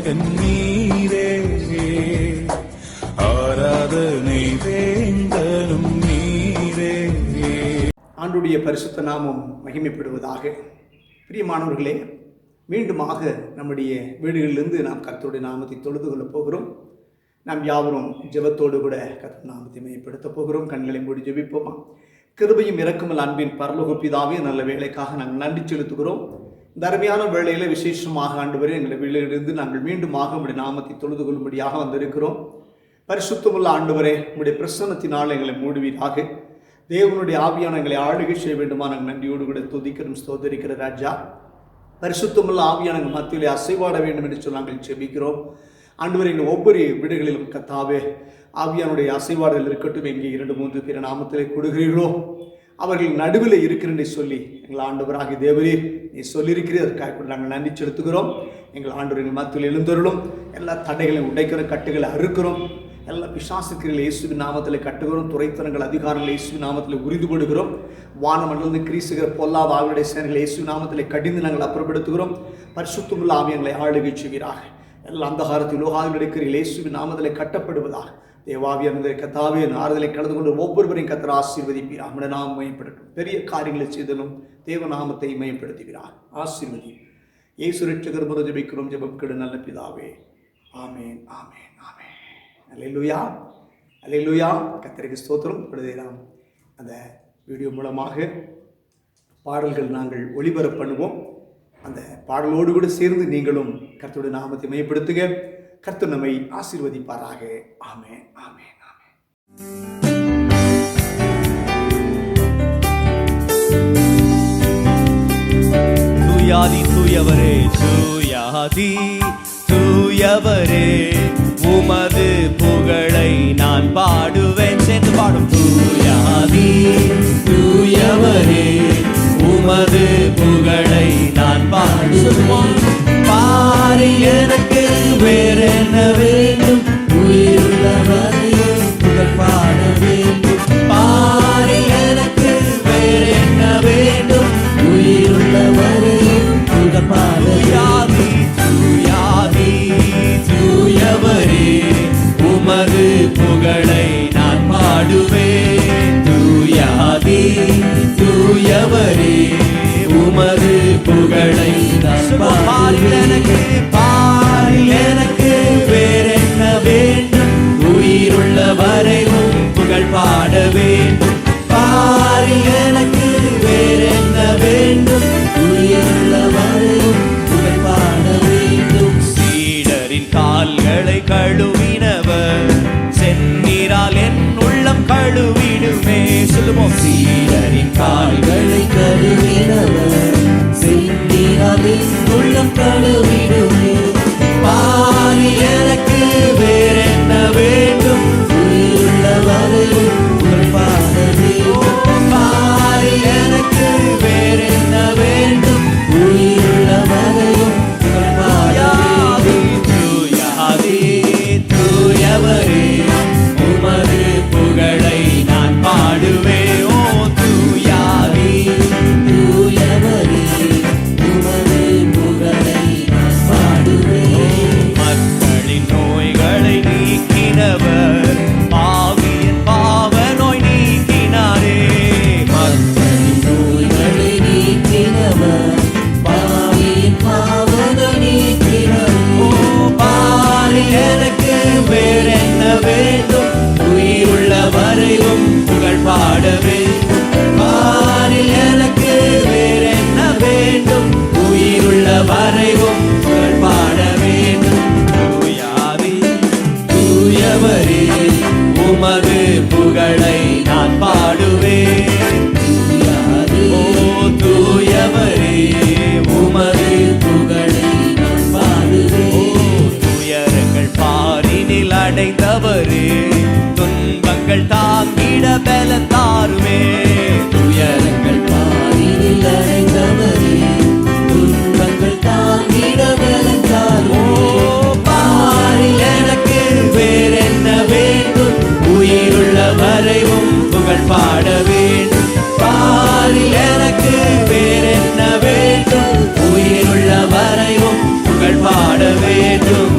நீரே, ஆராதனை வேந்தனும் நீரே. ஆண்டுடைய பரிசுத்த நாமம் மகிமைப்படுவதாக. பிரியமானவர்களே, மீண்டுமாக நம்முடைய வீடுகளிலிருந்து நாம் கர்த்தருடைய நாமத்தை தொழுது கொள்ளப் போகிறோம். நாம் யாவரும் ஜெபத்தோடு கூட கர்த்தர் நாமத்தை மையப்படுத்த போகிறோம். கண்களை மூடி ஜெபிப்போமா? கிருபையும் இரக்கமுள்ள அன்பின் பரலோக பிதாவே, நல்ல வேலைக்காக நாங்கள் நன்றி செலுத்துகிறோம். இந்த அருமையான வேளையில் விசேஷமாக ஆண்டவரே, எங்களை வீட்டிலிருந்து நாங்கள் மீண்டுமாக உங்களுடைய நாமத்தை தொழுது கொள்ளும்படியாக வந்திருக்கிறோம். பரிசுத்தமுள்ள ஆண்டவரே, உங்களுடைய பிரசன்னத்தினால் எங்களை மூடுவீராக. தேவனுடைய ஆவியான எங்களை ஆளுகை செய்ய வேண்டுமா நாங்கள் நன்றியோடு கூட துதிக்கிறோம், ஸ்தோத்தரிக்கிற ராஜா. பரிசுத்தமுள்ள ஆவியான எங்கள் மத்தியிலே அசைவாட வேண்டும் என்று சொல்லி நாங்கள் ஜெபிக்கிறோம். ஆண்டவரே, எங்கள் ஒவ்வொரு வீடுகளிலும் கர்த்தாவே ஆவியானுடைய அசைவாடுகள் இருக்கட்டும். எங்கே 2-3 பேர் நாமத்திலே கொடுக்கிறீர்களோ அவர்கள் நடுவில் இருக்கிறேன் சொல்லி எங்கள் ஆண்டவராகிய தேவரே நீ சொல்லியிருக்கிறீர். அதற்காக நாங்கள் நன்றி செலுத்துகிறோம். எங்கள் ஆண்டவர் எங்கள் மத்தியில் எழுந்தருளும். எல்லா தடைகளையும் உடைக்கிற கட்டுகளை அறுக்கிறோம். எல்லா பிசாசுக்கள் இயேசுவின் நாமத்தில் கட்டுகிறோம். துறைத்தனங்கள் அதிகாரங்கள் இயேசுவின் நாமத்தில் உரிந்து கொடுக்கிறோம். வானமண்டலிருந்து கிரீசுகிற பொல்லாத ஆவியுடைய சேனைகளை இயேசுவின் நாமத்தில் கடிந்து நாங்கள் அப்புறப்படுத்துகிறோம். பரிசுத்தமுள்ள ஆவியங்களை ஆளுகை செய்வீராக. எல்லா அந்தகாரத்தில் உலகாவில் இருக்கிற இயேசுவின் நாமத்தில் கட்டப்படுவதாக. தேவாவியான கர்த்தாவே, ஆறுதலை கலந்து கொண்டு ஒவ்வொருவரையும் கர்த்தர் ஆசீர்வதிப்பீராக. நம்முடைய நாமம் மையப்படட்டும். பெரிய காரியங்களை செய்தலும் தேவநாமத்தை மையப்படுத்துகிறார். ஆசீர்வதி இயேசு ரட்சகர் மூலம் ஜெபிக்கிறோம். ஜெபம் கேளு நல்ல பிதாவே. ஆமேன், ஆமேன், ஆமேன். அல்லேலூயா, அல்லேலூயா. கர்த்தருக்கு ஸ்தோத்திரம். நாம் அந்த வீடியோ மூலமாக பாடல்கள் நாங்கள் ஒளிபரப்பு பண்ணுவோம். அந்த பாடலோடு கூட சேர்ந்து நீங்களும் கர்த்தருடைய நாமத்தை மையப்படுத்துங்க. கர்த்தர் நம்மை ஆசீர்வதிப்பாராக. ஆமென், ஆமென், ஆமென். தூயாதி தூயவரே, தூயாதி தூயவரே, உமது புகழை நான் பாடுவேன். சேர்ந்து பாடும். தூயாதி தூயவரே, உமது புகழை நான் பாடுவேன். பாரி எனக்கு வேறென்ன வேண்டும், உயிருள்ளவரையும் புகழ் பாட வேண்டும். பாரி எனக்கு வேறென்ன வேண்டும், உயிருள்ளவரையும் புகழ் பாட வேண்டும். தூயாதி தூயவரே, உமது புகழை நான் பாடுவேன். தூயாதி தூயவரே, உமது புகழை நான் பாடுவேன். எனக்கு வேறென்ன வேண்டும், உயிருள்ள வரையும் புகழ் பாட வேண்டும். பாரி எனக்கு வேறென்ன வேண்டும், உயிருள்ள வரையும் புகழ் பாட வேண்டும். சீடரின் கால்களை கழுவினவர், செந்நீரால் என் உள்ளம் கழுவிடுமே. சொல்லுவோம். சீடரின் கால்களை கழுவினவர், செந்நீரால் என் உள்ளம் கழுவிடுமே. பாரி எனக்கு வேறென்ன வேண்டும், உயிருள்ள வரையும் புகழ் பாட வேண்டும். பாரி எனக்கு வேறென்ன வேண்டும், உயிருள்ள வரையும் புகழ் பாட வேண்டும். தூயாதி தூயவரே, உமது புகழை நான் பாடுவேன். ஓ தூயாதி தூயவரே, உமது புகழை நான் பாடுவேன். மக்களின் நோய்களை நீக்கினவர், பாவியின் பாவ நோய் நீக்கினாரே. மக்களின் நோய்களை நீக்கினவர், பாவியின் பாவ நோய் நீக்கினார். ஓ பாரி எனக்கு வேறென்ன வேண்டும், உயிருள்ள வரையும் புகழ் பாட வேண்டும். பாரி எனக்கு வேறென்ன வேண்டும், உயிருள்ள வரையும் புகழ் பாட வேண்டும். தூயாதி தூயவரே, உமது புகழை நான் பாடுவேன். ஓ தூயவரே, உமது புகழை நான் பாடுவேன். துயரங்கள் பாரினில் அடைந்தவரே, துன்பங்கள் தாங்கிட பலன் தாருமே. துயரங்கள் பாரினில் அடைந்தவரே, துன்பங்கள் தாங்கிட பலன் தாருமே. பாரி எனக்கு வேறென்ன வேண்டும், உயிருள்ள வரையும் புகழ் பாட வேண்டும். பாரி எனக்கு வேறென்ன வேண்டும், உயிருள்ள வரையும் புகழ் பாட வேண்டும்.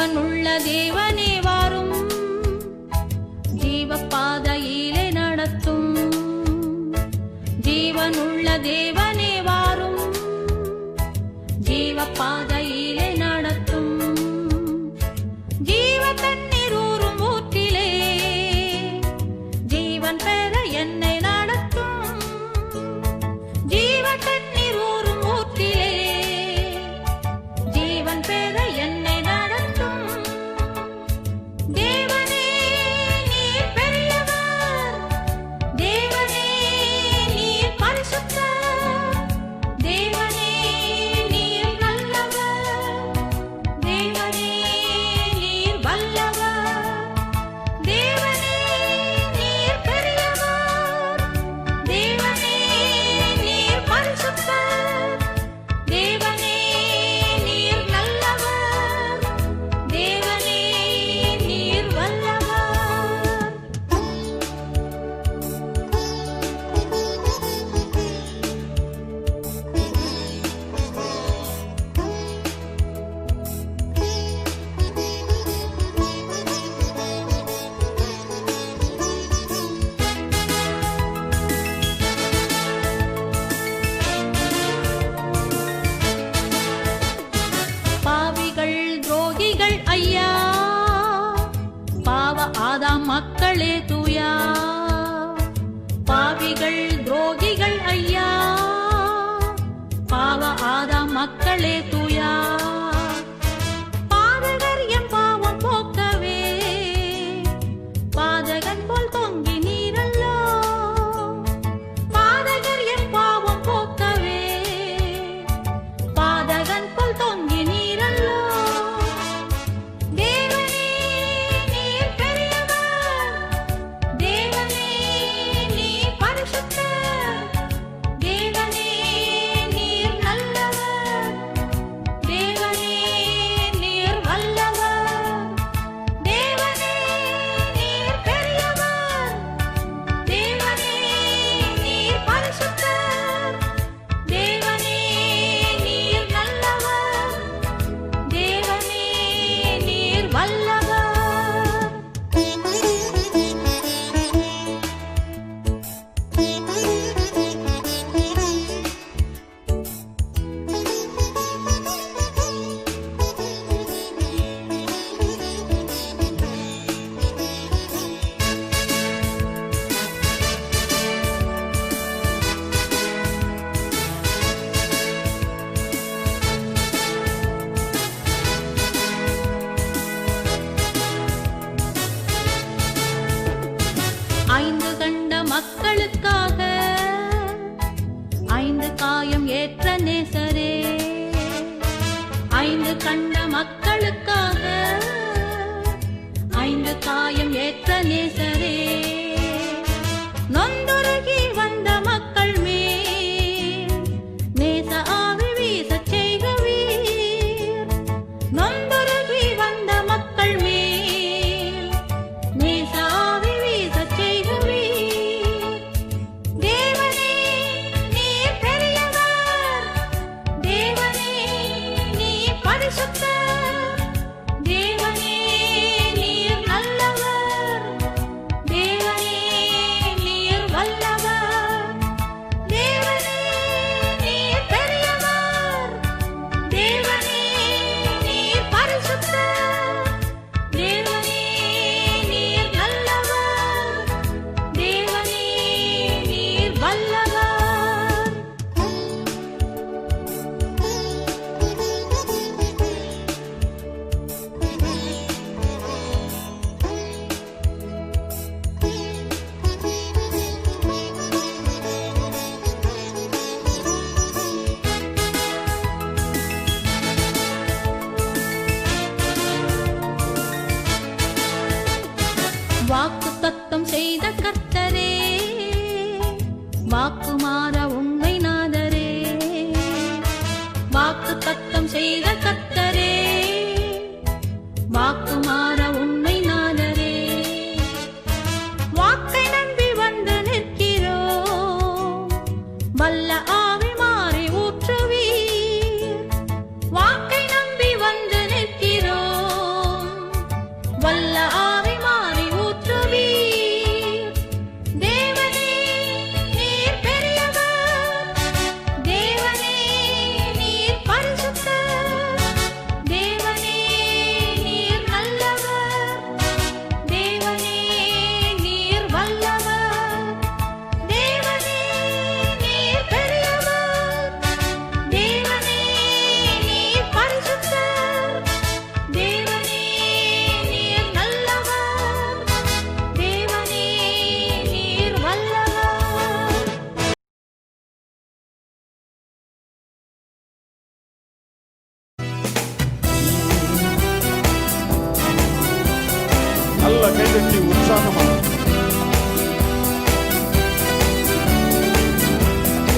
ஜீவனுள்ள தேவனே வாரும், ஜீவப்பாதையிலே நடத்தும். ஜீவனுள்ள தேவனே வாரும், ஜீவப்பாதையிலே நடத்தும். ஜீவ தண்ணீர் ஊறும் ஊற்றிலே ஜீவன் பெற என்னை நடத்தும். ஜீவ தண்ணீர் ஊறும் ஊற்றிலே ஜீவன் பெற என்னை நடத்தும். தேவனே நீர் பெரியவர், தேவனே நீர் பரிசுத்தர், தேவனே நீர் நல்லவர், தேவனே நீர் வல்லவர், தேவனே நீர் பெரியவர், தேவனே நீர் பரிசுத்தர், தேவனே நீர் நல்லவர், தேவனே நீர் வல்லவர். பாவிகள் துரோகிகள் ஐயா, பாவ ஆதாம் மக்களே தூயா. பாவிகள் துரோகிகள் ஐயா, பாவ ஆதாம் மக்களே தூயா. பாதகர் எம் பாவம் போக்கவே பாதகன் போல் தொங்கி நீரல்லோ. பாதகர் எம் பாவம் போக்கவே பாதகன் போல் தொங்கி நீரல்லோ. தேவனே நீர் பெரியவர், தேவனே நீர் பரிசுத்தர், தேவனே நீர் நல்லவர், தேவனே நீர் வல்லவர், தேவனே நீர் பெரியவர், தேவனே நீர் பரிசுத்தர், தேவனே நீர் நல்லவர், தேவனே நீர் வல்லவர். ஐந்து கண்ட மக்களுக்காக ஐந்து காயம் ஏற்ற நேசரே. ஐந்து கண்ட மக்களுக்காக ஐந்து காயம் ஏற்ற நேசரே. நொந்துருகி வந்த மக்கள் மேல் நேச ஆவி வீசச் செய்குவீர். நொந்துருகி வந்த மக்கள் மேல் நேச ஆவி வீசச் செய்குவீர். தேவனே நீர் பெரியவர், தேவனே நீர் பரிசுத்தர், தேவனே நீர் நல்லவர், தேவனே நீர் வல்லவர், தேவனே நீர் பெரியவர், தேவனே நீர் பரிசுத்தர், தேவனே நீர் நல்லவர், தேவனே நீர் வல்லவர். வாக்கு தத்தம் செய்த கர்த்தரே, வாக்கு மாற உண்மை நாதரே. வாக்கு தத்தம் செய்த கர்த்தரே, வாக்கு மாற உண்மை நாதரே. வாக்கை நம்பி வந்து நிற்கிறோம், வல்ல ஆவி மாறி ஊற்றுவீர். வாக்கை நம்பி வந்து நிற்கிறோம், நல்ல கைதட்டி உற்சாகமா.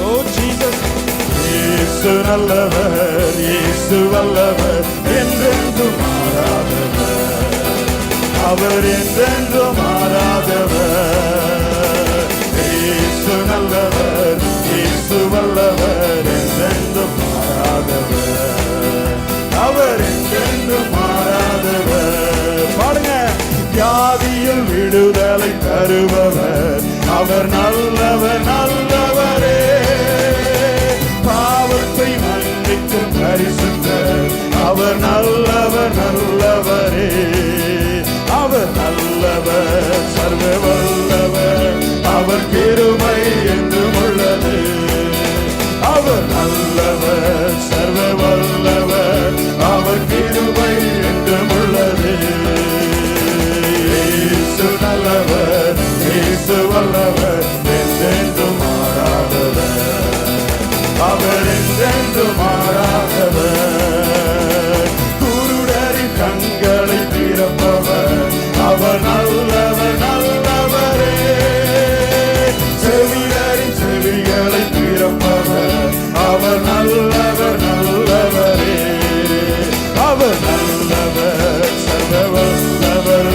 ஓ ஜீசஸ். இயேசு நல்லவர், இயேசு வல்லவர், என்றென்றும் மாறாதவர், அவர் என்றென்றும் மாறாதவர். இயேசு நல்லவர், இயேசு வல்லவர், என்றென்றும் மாறாதவர், அவர் என்றென்றும் மாறாதவர். பாடுங்க. வியாதியில் விடுதலை தருபவர், அவர் நல்லவர் நல்லவரே. பாவத்தை மன்னிக்கும் பரிசுத்தர், அவர் நல்லவர் நல்லவரே. அவர் நல்லவர், சர்வ வல்லவர், அவர் கிருபை என்றும் உள்ளது. அவர் நல்லவர், சர்வ வல்லவர், அவர் கிருபை என்றும் உள்ளது. இயேசு நல்லவர், இயேசு வல்லவர், என்றென்றும் மாறாதவர், அவர் என்றென்றும் மாறாதவர். குருடரின் கண்களை திறப்பவர், அவர் நல்லவர் நல்லவரே. செவிடரின் செவிகளை திறப்பவர், அவர் நல்லவர் நல்லவரே. அவர் நல்லவர், சர்வ வல்லவர்,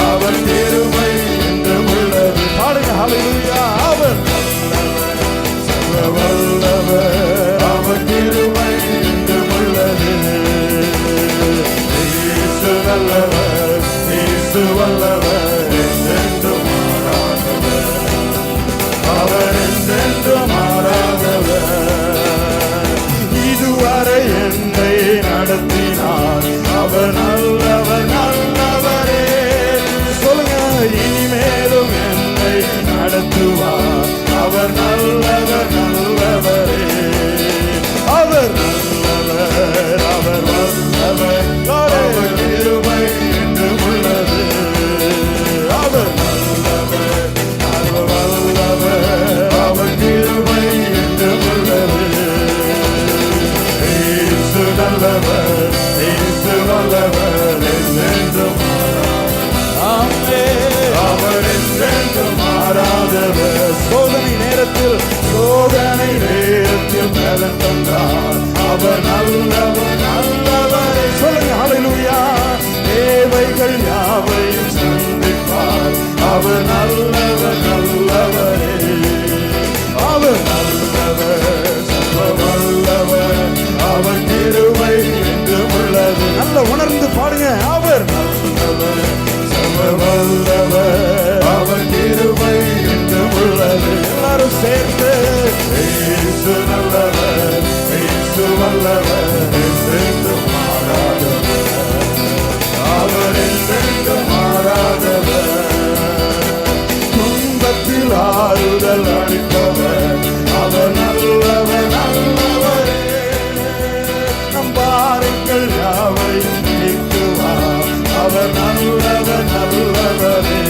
அவர் கிருபை என்றும் உள்ளது. பாடுங்க ஹல்லேலூயா. அவர் நல்லவர், சர்வ வல்லவர், அவர் கிருபை என்றும் உள்ளது. இயேசு நல்லவர், இயேசு வல்லவர், என்றென்றும் மாறாதவர், அவர் என்றென்றும் மாறாதவர். இதுவரை என்னை நடத்தினார், அவர் நல்லவர் நல்லவரே. சொல்லுங்க. இனிமேலும் என்னை நடத்துவார், அவர் நல்லவர் நல்லவரே. அவர் நல்லவர், அவர் வல்லவர், அவர் கிருபை என்றும் உள்ளது. அவர் நல்லவர், அவர் வல்லவர், அவர் கிருபை என்றும் உள்ளது. இயேசு நல்லவர், இயேசு வல்லவர், என்றென்றும் மாறாதவர், அவர் என்றென்றும் மாறாதவர். சோதனை நேரத்தில், சோதனை நேரத்தில் பலன் தந்தார், அவர் நல்லவர் நல்லவரே. சொல்லுங்க ஹல்லேலூயா. தேவைகள் யாவையும் சந்திப்பார், அவர் நல்லவர் நல்லவரே. அவர் நல்லவர், சர்வ வல்லவர், அவர் கிருபை என்றும் உள்ளது. நல்ல உணர்ந்து பாடுங்க. அவர் நல்லவர், சர்வ வல்லவர், அவர் கிருபை என்றும் உள்ளது. எல்லாரும் சேர்ந்து. இயேசு நல்லவர், இயேசு வல்லவர், என்றென்றும் மாறாதவர், அவர் என்றென்றும் மாறாதவர். துன்பத்தில் ஆறுதல் அளிப்பவர், அவர் நல்லவர் நல்லவரே. நம் பாறைகள் யாவையும் நீக்குவார், அவர் நல்லவர் நல்லவரே.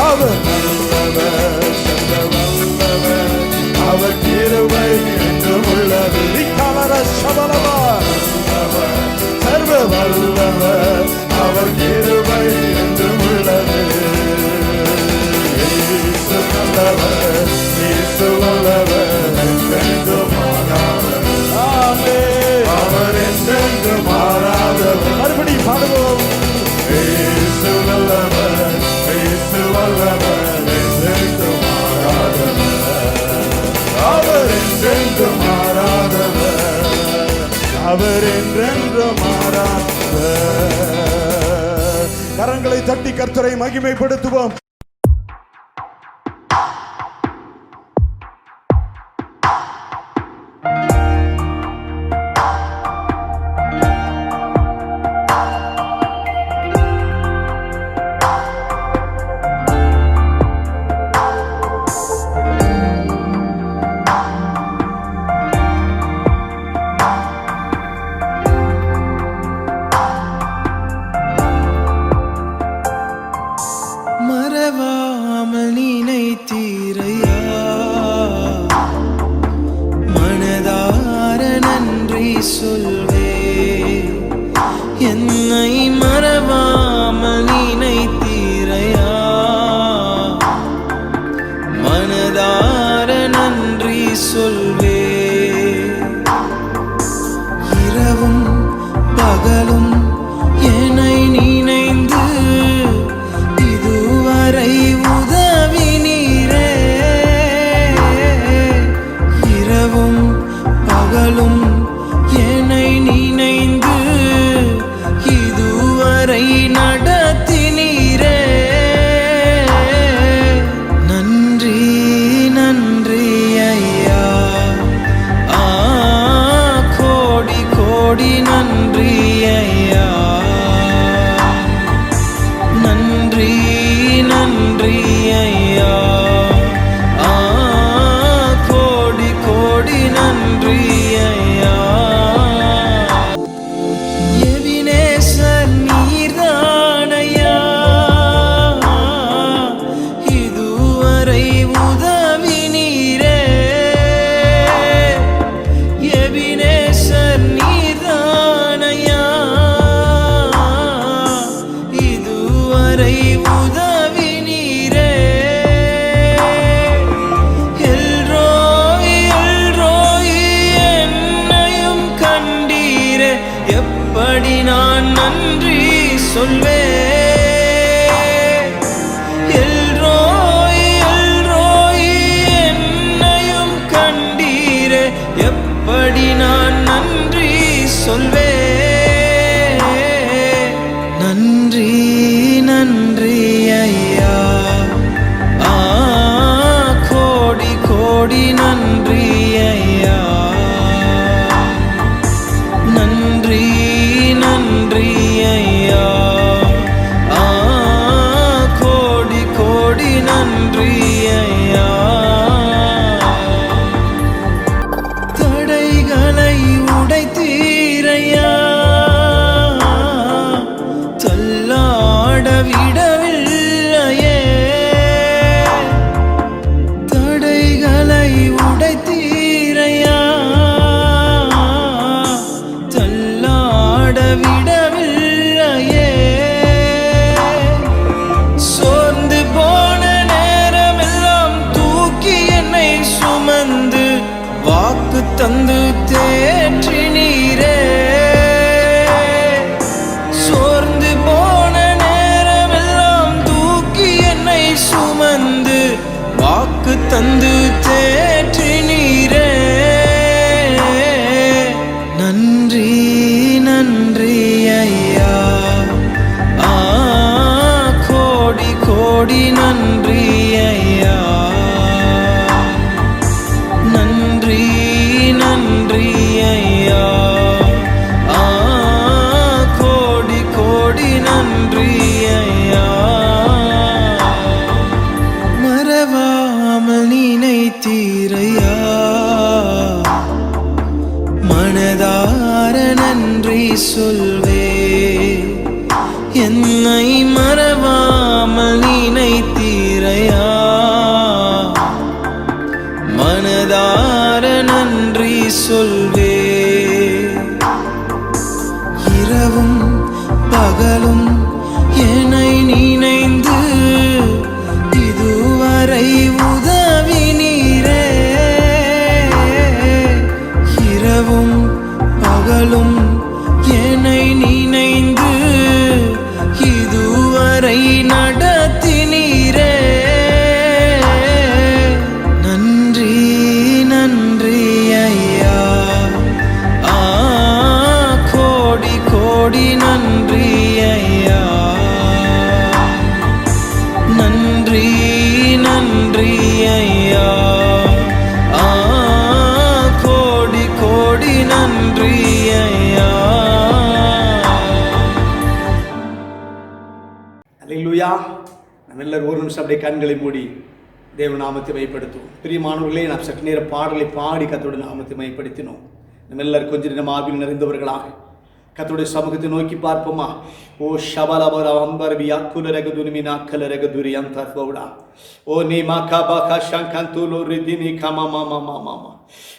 அவர் நல்லவர், சர்வ வல்லவர், அவர் கிருபை என்றும் உள்ளது. நல்லவர், சர்வ வல்லவர், அவர் கிருபை என்றும் உள்ளது. இயேசு நல்லவர், இயேசு வல்லவர், என்றென்றும் மாறாதவர், ஆமென், அவர் என்றென்றும் மாறாதவர். மறுபடி பாடுவோம். இயேசு நல்லவர், இயேசு வல்லவர், என்றென்றும் மாறாதவர், அவர் என்றென்றும் மாறாதவர், அவர் என்றென்றும் மாறாதவர். கரங்களை தட்டி கர்த்தரை மகிமைப்படுத்துவோம். மறவாமல் நினைத்தீரையா, மனதார நன்றி சொல்வே. என்னை மறவாமல் நினைத்தீரையா, பகலும் என்னை நினைந்து இதுவரை உதவினீரே. இரவும் பகலும் என்னை நினைந்து இதுவரை நடத்தினீரே. நன்றி நன்றி ஐயா, கோடி கோடி நன்றி ஐயா. நன்றி நன்றி ஐயா, கோடி கோடி நன்றி ஐயா. எபினேசர் நீர்தானையா, இதுவரை உதவினீரே. எபினேசர் நீர்தானையா, இதுவரை உதவினீரே. எல்ரோய் எல்ரோய் என்னையும் கண்டீரே. எப்படி நான் நன்றி சொல்வேன். எல்ரோய் எல்ரோய் என்னையும் கண்டீரே. எப்படி நான் நன்றி சொல்வேன். நன்றி நன்றி ஐயா, கோடி கோடி நன்றி ஐயா. நன்றி நன்றி ஐயா, கோடி கோடி நன்றி ஐயா. தடைகளை உடைத்தீரையா, தள்ளாட விடவில்லையே. தடைகளை உடைத்தீரையா, தள்ளாட விடவில்லையே. சோர்ந்து போன நேரமெல்லாம் தூக்கி என்னை சுமந்து வாக்கு தந்து தேற்றினீரே. சோர்ந்து போன நேரமெல்லாம் தூக்கி என்னை சுமந்து வாக்கு தந்து தேற்றினீரே. நன்றி நன்றி ஐயா, கோடி கோடி நன்றி ஐயா. நன்றி நன்றி ஐயா, கோடி கோடி நன்றி ஐயா. மறவாமல் நினைத்தீரையா, மனதார நன்றி சொல்வே. என்னை மறவாமல் நினைத்தீரையா, மனதார நன்றி சொல்வே. இரவும் பகலும் என்னை நினைந்து இதுவரை உதவினீரே. இரவும் பகலும் என்னை நினைந்து இதுவரை நடத்தினீரே. நன்றி நன்றி ஐயா, கோடி கோடி நன்றி ஐயா. நன்றி நன்றி ஐயா, கோடி கோடி நன்றி ஐயா. அல்லேலூயா. நம்ம எல்லாரும் ஒரு நிமிஷம் அப்படியே கண்களை மூடி தேவ நாமத்தை மையப்படுத்துவோம். பிரியமானவர்களே, நாம் சற்று நேர பாடலை பாடி கர்த்தருடைய நாமத்தை மையப்படுத்தினோம். நம்ம எல்லாரும் கொஞ்ச நேரம் ஆவியில் நிறைந்தவர்களாக கர்த்தருடைய சமூகத்தை நோக்கி பார்ப்போமா. ஓ ஷபலபர அம்பரவி அக்குலரகதுனிமி நாக்கலரகதுரி அந்தர்பவுடா. ஓ நீ மாகா பாகா ஷங்கந்துலோ ரிதினி கமா மாமா மாமா.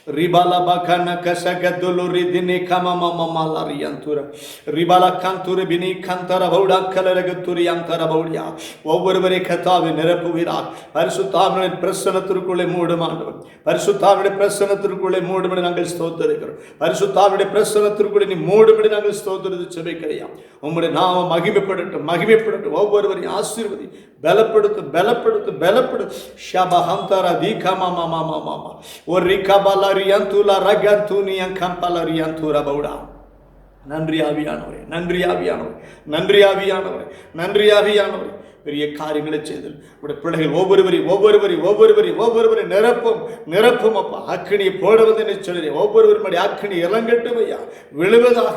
Ribala bakana kasakadulu ridini kama mama malari yantura. Ribala kantura bini kantara bauda kalaragaturi yantara baudia. ஒவ்வொருவரை கர்த்தாவே நிரப்புவீராக. பரிசுத்தாவின் பிரசன்னத்திற்குள்ளே மூடும் ஆண்டவர். பரிசுத்தாவின் பிரசன்னத்திற்குள்ளே மூடும்படி நாங்கள் ஸ்தோத்திரிக்கிறோம். பரிசுத்தாவின் பிரசன்னத்திற்குள்ளே நீ மூடும்படி நாங்கள் ஸ்தோத்திரித்து ஜெபிக்கிறோம். உம்முடைய நாமம் மகிமைப்படட்டும், மகிமைப்படட்டும். ஒவ்வொருவரையும் ஆசீர்வதி, பலப்படுத்து, பலப்படுத்து, பலப்படுத்து. ஷபஹம்தரா தீகமா மாமா மாமா ஒரு ரிகபலரியாந்துலா ரகந்துனியங்கம்பலரியாந்துரா பௌடா. நன்றி ஆவியானவரே, நன்றி ஆவியானவரே, நன்றி ஆவியானவரே, நன்றி ஆவியானவரே. பெரிய காரியங்களை செய்தல் உடைய பிள்ளைகள் ஒவ்வொருவரை நிரப்பும் அப்பா. அக்கினியை போட வந்து சொல்லி ஒவ்வொருவருடைய அக்கினி இறங்கட்டும் ஐயா, விழுவதாக.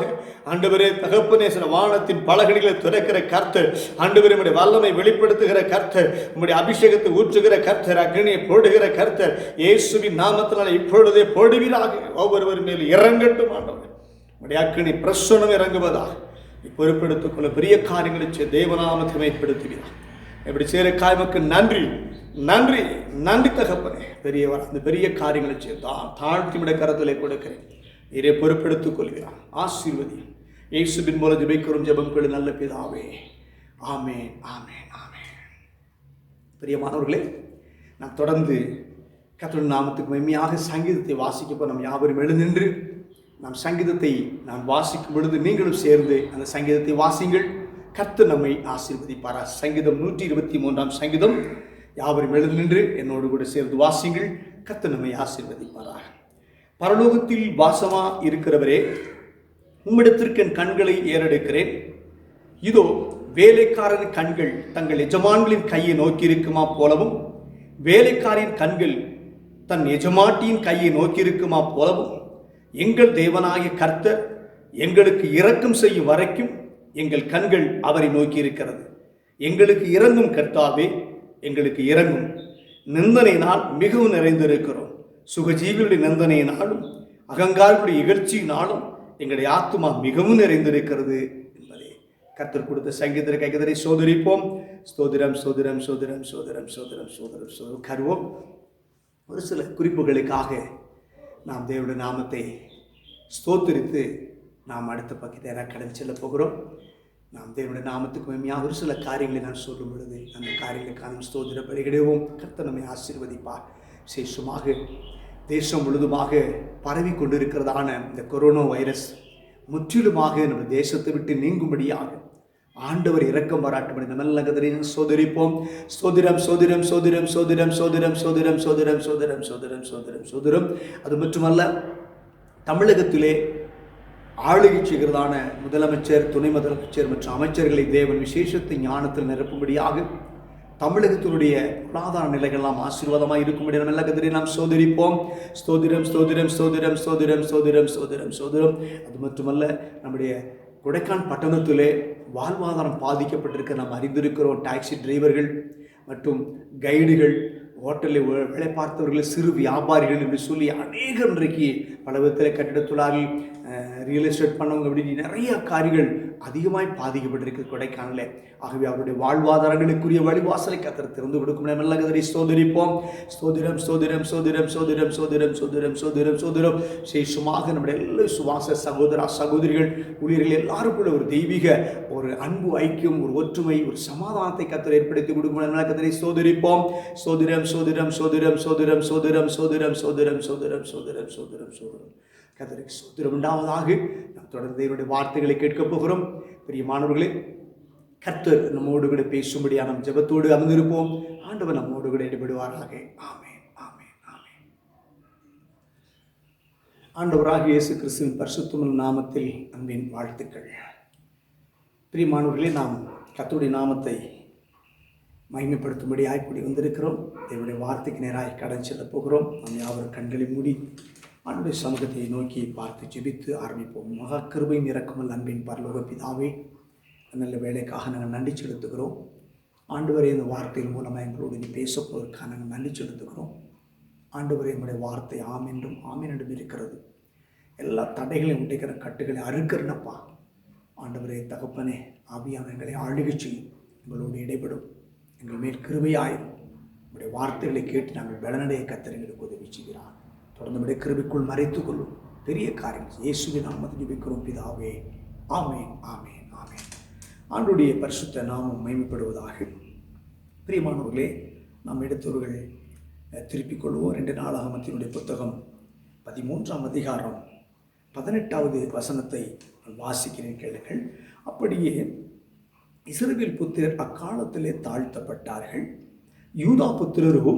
ஆண்டவரே தகப்பனே, சில வானத்தின் பலகணிகளை துடைக்கிற கர்த்தர், ஆண்டவரே உம்முடைய வல்லமை வெளிப்படுத்துகிற கர்த்தர், உம்முடைய அபிஷேகத்தை ஊற்றுகிற கர்த்தர், அக்கினியை போடுகிற கர்த்தர், இயேசுவின் நாமத்தினால இப்பொழுதே போடுவீராக. ஒவ்வொருவர் மேல் இறங்கட்டும் ஆண்டவரே, உம்முடைய அக்கினி பிரசன்னம் இறங்குவதாக. பொறுப்பெடுத்துக் கொள்ள பெரிய காரியங்களை செய்ய தேவநாமத்தை மேம்படுத்துகிறார். எப்படி செய்கிற காரியமுக்கு நன்றி, நன்றி, நன்றி தகப்பனே. பெரியவர் அந்த பெரிய காரியங்களை செய்ய தாழ்த்திவிட கரத்திலே கொடுக்கிறேன். நீரே பொறுப்பெடுத்துக் கொள்கிறார். ஆசீர்வதி. இயேசுவின் மூலம் ஜெபிக்கிறோம் ஜெபங்கள் நல்ல பிதாவே. ஆமென், ஆமென், ஆமென். பிரியமானவர்களே, நாம் தொடர்ந்து கர்த்தருடைய நாமத்துக்கு மகிமையாக சங்கீதத்தை வாசிக்கப்போ நாம் யாவரும் எழுந்தின்று நாம் சங்கீதத்தை நாம் வாசிக்கும் பொழுது நீங்களும் சேர்ந்து அந்த சங்கீதத்தை வாசிங்கள். கர்த்தர் நம்மை ஆசீர்வதிப்பாரா. சங்கீதம் 123 சங்கீதம். யாவரும் எழுந்து என்னோடு கூட சேர்ந்து வாசிங்கள். கர்த்தர் நம்மை ஆசீர்வதிப்பாரா. பரலோகத்தில் வாசமா இருக்கிறவரே, உம்மிடத்திற்கு என் கண்களை ஏறெடுக்கிறேன். இதோ வேலைக்காரரின் கண்கள் தங்கள் எஜமான்களின் கையை நோக்கி இருக்குமா போலவும், வேலைக்காரின் கண்கள் தன் எஜமாட்டியின் கையை நோக்கி இருக்குமா போலவும், எங்கள் தேவனாகிய கர்த்தர் எங்களுக்கு இரக்கம் செய்யும் வரைக்கும் எங்கள் கண்கள் அவரை நோக்கி இருக்கிறது. எங்களுக்கு இறங்கும் கர்த்தாவே, எங்களுக்கு இறங்கும். நிந்தனையினால் மிகவும் நிறைந்திருக்கிறோம். சுகஜீவிகளுடைய நிந்தனையினாலும் அகங்காரங்களுடைய இகழ்ச்சியினாலும் எங்களுடைய ஆத்துமா மிகவும் நிறைந்திருக்கிறது என்பதே கர்த்தர் கொடுத்த சங்கீதரை கைகதரை சோதரிப்போம். ஸ்தோதிரம், சோதரம், சோதரம், சோதரம், சோதரம், சோதரம், சோதரம் கருவோம். ஒரு சில குறிப்புகளுக்காக நாம் தேவனுடைய நாமத்தை ஸ்தோத்திரித்து நாம் அடுத்த பக்கத்தை கடந்து செல்ல போகிறோம். நாம் தேவனுடைய நாமத்துக்கு மகிமையாக ஒரு சில காரியங்களை நான் சொல்லும் பொழுது அந்த காரியங்களுக்கான ஸ்தோத்திர பலியிடுவோம். கர்த்தர் நம்மை ஆசீர்வதிப்பார். விசேஷமாக தேசம் முழுதுமாக பரவி கொண்டிருக்கிறதான இந்த கொரோனா வைரஸ் முற்றிலுமாக நம்ம தேசத்தை விட்டு நீங்கும்படியாக ஆண்டவர் இரக்கம் பாராட்டும்படி நம்ம நல்ல கதரையும் சோதரிப்போம். சோதரம், சோதரம், சோதரம், சோதரம், சோதரம், சோதரம், சோதரம், சோதரம், சோதரம், சோதரம், சோதரம். அது மட்டுமல்ல, தமிழகத்திலே ஆளுகை செய்கிறதான முதலமைச்சர், துணை முதலமைச்சர் மற்றும் அமைச்சர்களை தேவன் விசேஷத்தை ஞானத்தில் நிரப்பும்படியாக தமிழகத்தினுடைய பொருளாதார நிலைகள்லாம் ஆசீர்வாதமாக இருக்கும்படி நம்ம எல்லா கதிரையும் நாம் சோதரிப்போம். ஸ்தோதிரம், ஸ்தோதிரம், ஸ்தோதிரம், ஸ்தோதிரம், ஸ்தோதிரம், ஸ்தோதிரம், ஸ்தோதிரம். அது மட்டுமல்ல, நம்முடைய கொடைக்கானல் பட்டணத்திலே வாழ்வாதாரம் பாதிக்கப்பட்டிருக்க நாம் அறிந்திருக்கிறோம். டாக்ஸி டிரைவர்கள் மற்றும் கைடுகள், ஹோட்டலில் வேலை பார்த்தவர்கள், சிறு வியாபாரிகள் என்று சொல்லி அநேகம் இன்றைக்கு பல விதத்தில் கட்டிட தொழிலாளர்கள், ரியல் எஸ்டேட் பண்ணவங்க அப்படின்னு நிறைய காரியங்கள் அதிகமாய் பாதிக்கப்பட்டிருக்கு கொடைக்கானலில். ஆகவே அவருடைய வாழ்வாதாரங்களுக்குரிய வழிவாசலை கர்த்தர் திறந்து கொடுக்கும். நல்ல கதரை ஸ்தோதரிப்போம். ஸ்தோதிரம், ஸ்தோதிரம், ஸ்தோதிரம், ஸ்தோதிரம், ஸ்தோதிரம், ஸ்தோதிரம், ஸ்தோதிரம், ஸ்தோதிரம். விசேஷமாக நம்முடைய எல்லா சுவாச சகோதர சகோதரிகள், ஊழியர்கள் எல்லாருக்குள்ள ஒரு தெய்வீக ஒரு அன்பு, ஐக்கியம், ஒரு ஒற்றுமை, ஒரு சமாதானத்தை கர்த்தர் ஏற்படுத்தி கொடுக்கும். நல்ல கதரை ஸ்தோதரிப்போம். ஸ்தோதிரம், ஸ்தோதிரம், ஸ்தோதிரம், ஸ்தோதிரம், ஸ்தோதிரம், ஸ்தோதிரம், ஸ்தோதிரம், ஸ்தோதிரம், ஸ்தோதிரம், ஸ்தோதிரம், ஸ்தோதிரம். கர்த்தருக்கு ஸ்தோத்திரம் உண்டாவதாக. நாம் தொடர்ந்து இவருடைய வார்த்தைகளை கேட்கப் போகிறோம். பிரியமானவர்களே, கர்த்தர் நம்மோடு கூட பேசும்படியான நம் ஜெபத்தோடு அமர்ந்திருப்போம். ஆண்டவர் நம்மோடு கூட இடைபடுவாராக. ஆமென், ஆமென், ஆமென். ஆண்டவராகிய இயேசு கிறிஸ்துவின் பரிசுத்தமுள்ள நாமத்தில் அன்பின் வாழ்த்துக்கள். பிரியமானவர்களே, நாம் கர்த்தருடைய நாமத்தை மகிமைப்படுத்தும்படி ஆய்ப்படி வந்திருக்கிறோம். தேவனுடைய வார்த்தைக்கு நேராக கடந்து செல்ல போகிறோம். நாம் யாவரும் கண்களை மூடி ஆண்டவருடைய சமூகத்தை நோக்கி பார்த்து ஜெபித்து ஆரம்பிப்போம். மகா கிருபையின் இரக்கமுள்ள அன்பின் பரலோக பிதாவே, நல்ல வேலைக்காக நாங்கள் நன்றி செலுத்துகிறோம். ஆண்டவரே, இந்த வார்த்தையின் மூலமாக எங்களோடு நீ பேசப்போவதற்காக நாங்கள் நன்றி செலுத்துகிறோம். ஆண்டவரே, என்னுடைய வார்த்தை ஆம் என்றும் ஆமீன் என்றும் இருக்கிறது. எல்லா தடைகளையும் உடைக்கிற கட்டுகளை அறுக்கிறனப்பா. ஆண்டவரே தகப்பனே, ஆவியான எங்களை ஆளுகை செய்யும். எங்களோடு இடைபடும். எங்கள் மேல் கிருபையாயிரும். உங்களுடைய வார்த்தைகளை கேட்டு நாங்கள் பலனடைய கர்த்தர் எங்களுக்கு உதவி செய்கிறார். தொடர்ந்து விட கிருபைக்குள் மறைத்துக் கொள்ளும். பெரிய காரியம் இயேசுவின் நாமத்தில் ஜெபிக்கிறோம் பிதாவே. ஆமென், ஆமென், ஆமென். ஆண்டவருடைய பரிசுத்த நாமம் மகிமைப்படுவதாக. பிரியமானவர்களே, நாம் எடுத்தவர்கள் திருப்பிக் கொள்வோம். 2 நாளாகமத்தினுடைய புத்தகம் 13ஆம் அதிகாரம் 18வது வசனத்தை வாசிக்கிறேன், கேளுங்கள். அப்படியே இஸ்ரவேல் புத்திரர் அக்காலத்திலே தாழ்த்தப்பட்டார்கள். யூதா புத்திரரோ